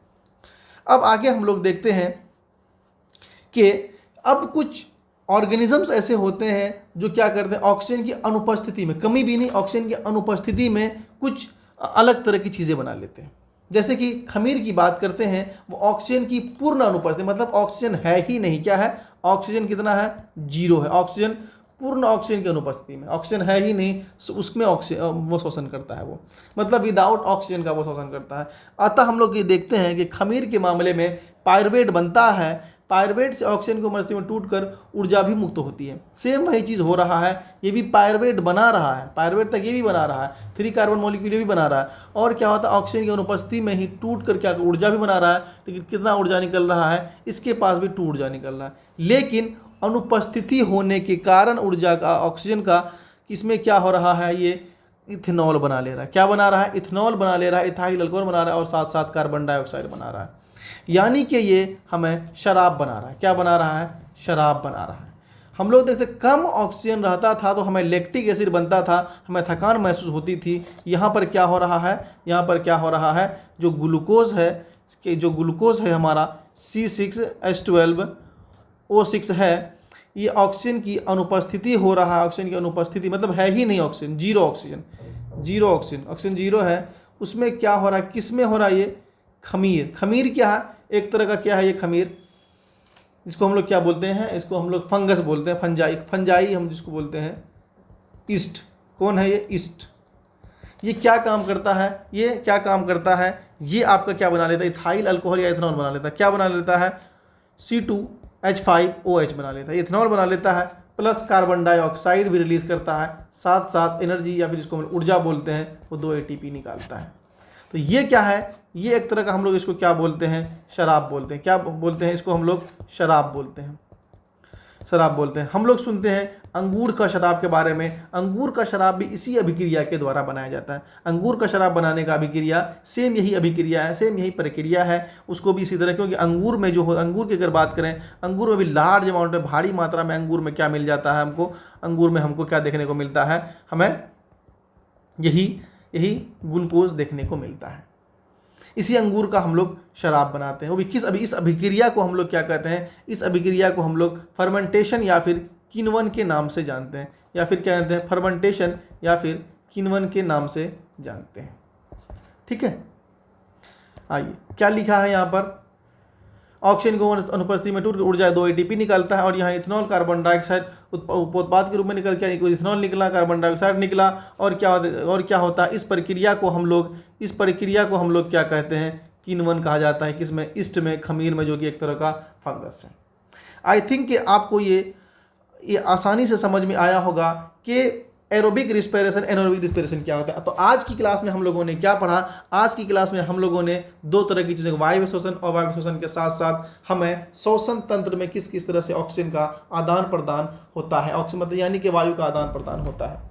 अब आगे हम लोग देखते हैं कि अब कुछ ऑर्गेनिजम्स ऐसे होते हैं जो क्या करते हैं, ऑक्सीजन की अनुपस्थिति में, कमी भी नहीं, ऑक्सीजन की अनुपस्थिति में कुछ अलग तरह की चीज़ें बना लेते हैं। जैसे कि खमीर की बात करते हैं, वो ऑक्सीजन की पूर्ण अनुपस्थिति, मतलब ऑक्सीजन है ही नहीं। क्या है? ऑक्सीजन कितना है? 0 है। ऑक्सीजन, पूर्ण ऑक्सीजन की अनुपस्थिति में ऑक्सीजन है ही नहीं, उसमें ऑक्सीजन वो शोषण करता है, वो मतलब विदाउट ऑक्सीजन का वो शोषण करता है। अतः हम लोग ये देखते हैं कि खमीर के मामले में पायरुवेट बनता है, पायरुवेट से ऑक्सीजन की उपस्थिति में टूटकर ऊर्जा भी मुक्त होती है। सेम वही चीज़ हो रहा है, ये भी पायरुवेट बना रहा है, पायरुवेट तक ये भी बना रहा है, 3 कार्बन मॉलिक्यूल भी बना रहा है। और क्या होता है, ऑक्सीजन की अनुपस्थिति में ही टूट कर क्या ऊर्जा भी बना रहा है। लेकिन कितना ऊर्जा निकल रहा है, इसके पास भी 2 ऊर्जा निकल रहा है। लेकिन अनुपस्थिति होने के कारण ऊर्जा का, ऑक्सीजन का, इसमें क्या हो रहा है, ये इथेनॉल बना ले रहा है। क्या बना रहा है? इथेनॉल बना ले रहा है, इथाइल अल्कोहल बना रहा है, और साथ साथ कार्बन डाइऑक्साइड बना रहा है। यानी कि ये हमें शराब बना रहा है। क्या बना रहा है? शराब बना रहा है। हम लोग देखते कम ऑक्सीजन रहता था तो हमें लैक्टिक एसिड बनता था, हमें थकान महसूस होती थी। यहाँ पर क्या हो रहा है, यहाँ पर क्या हो रहा है, जो ग्लूकोज है हमारा C6H12O6 है, ये ऑक्सीजन की अनुपस्थिति हो रहा है। ऑक्सीजन की अनुपस्थिति मतलब है ही नहीं oxygen, zero oxygen, oxygen zero है। उसमें क्या हो रहा है, किस में हो रहा है, ये खमीर क्या है, एक तरह का क्या है ये खमीर, इसको हम लोग क्या बोलते हैं, इसको हम लोग फंगस बोलते हैं, फंजाई हम जिसको बोलते हैं। ईस्ट कौन है ये? ईस्ट। ये क्या काम करता है, ये आपका क्या बना लेता है, इथाइल अल्कोहल या इथेनॉल बना लेता है। क्या बना लेता है? C2H5OH बना लेता है, इथेनॉल बना लेता है, प्लस कार्बन डाइऑक्साइड भी रिलीज करता है, साथ साथ एनर्जी या फिर इसको हम ऊर्जा बोलते हैं, वो 2 ATP निकालता है। तो ये क्या है, ये एक तरह का हम लोग इसको क्या बोलते हैं, शराब बोलते हैं। क्या बोलते हैं इसको हम लोग? शराब बोलते हैं, शराब बोलते हैं। हम लोग सुनते हैं अंगूर का शराब के बारे में। अंगूर का शराब भी इसी अभिक्रिया के द्वारा बनाया जाता है। अंगूर का शराब बनाने का अभिक्रिया सेम यही अभिक्रिया है, सेम यही प्रक्रिया है, उसको भी इसी तरह, क्योंकि अंगूर में जो हो, अंगूर की अगर बात करें, अंगूर में भी लार्ज अमाउंट में, भारी मात्रा में अंगूर में क्या मिल जाता है हमको, अंगूर में हमको क्या देखने को मिलता है, हमें यही ग्लूकोज देखने को मिलता है। इसी अंगूर का हम लोग शराब बनाते हैं। वो भी किस इस अभिक्रिया को हम लोग क्या कहते हैं, इस अभिक्रिया को हम लोग फर्मेंटेशन या फिर किण्वन के नाम से जानते हैं, या फिर क्या कहते हैं, फर्मेंटेशन या फिर किण्वन के नाम से जानते हैं। ठीक है, आइए क्या लिखा है यहाँ पर, ऑक्सीजन को अनुपस्थिति में टूट कर ऊर्जा 2 ATP निकालता है, और यहाँ इथेनॉल कार्बन डाइऑक्साइड उपोत्पाद के रूप में निकल के इथेनॉल निकला, कार्बन डाइऑक्साइड निकला। और क्या होता है, इस प्रक्रिया को हम लोग क्या कहते हैं, किनवन कहा जाता है, किसमें, ईस्ट में, खमीर में, जो कि एक तरह का फंगस है। आई थिंक कि आपको ये आसानी से समझ में आया होगा कि एरोबिक रिस्पिरेशन, एनारोबिक रिस्पिरेशन क्या होता है। तो आज की क्लास में हम लोगों ने क्या पढ़ा? आज की क्लास में हम लोगों ने दो तरह की चीज़ें, वायु शोषण और वायु शोषण के साथ साथ हमें श्वसन तंत्र में किस किस तरह से ऑक्सीजन का आदान प्रदान होता है, ऑक्सीजन मतलब यानी कि वायु का आदान प्रदान होता है।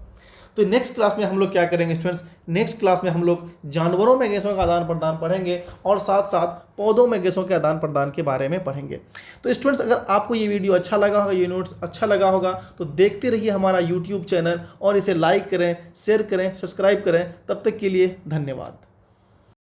तो नेक्स्ट क्लास में हम लोग क्या करेंगे स्टूडेंट्स? नेक्स्ट क्लास में हम लोग जानवरों में गैसों का आदान प्रदान पढ़ेंगे और साथ साथ पौधों में गैसों के आदान प्रदान के बारे में पढ़ेंगे। तो स्टूडेंट्स, अगर आपको ये वीडियो अच्छा लगा होगा, ये नोट्स अच्छा लगा होगा, तो देखते रहिए हमारा यूट्यूब चैनल और इसे लाइक करें, शेयर करें, सब्सक्राइब करें। तब तक के लिए धन्यवाद।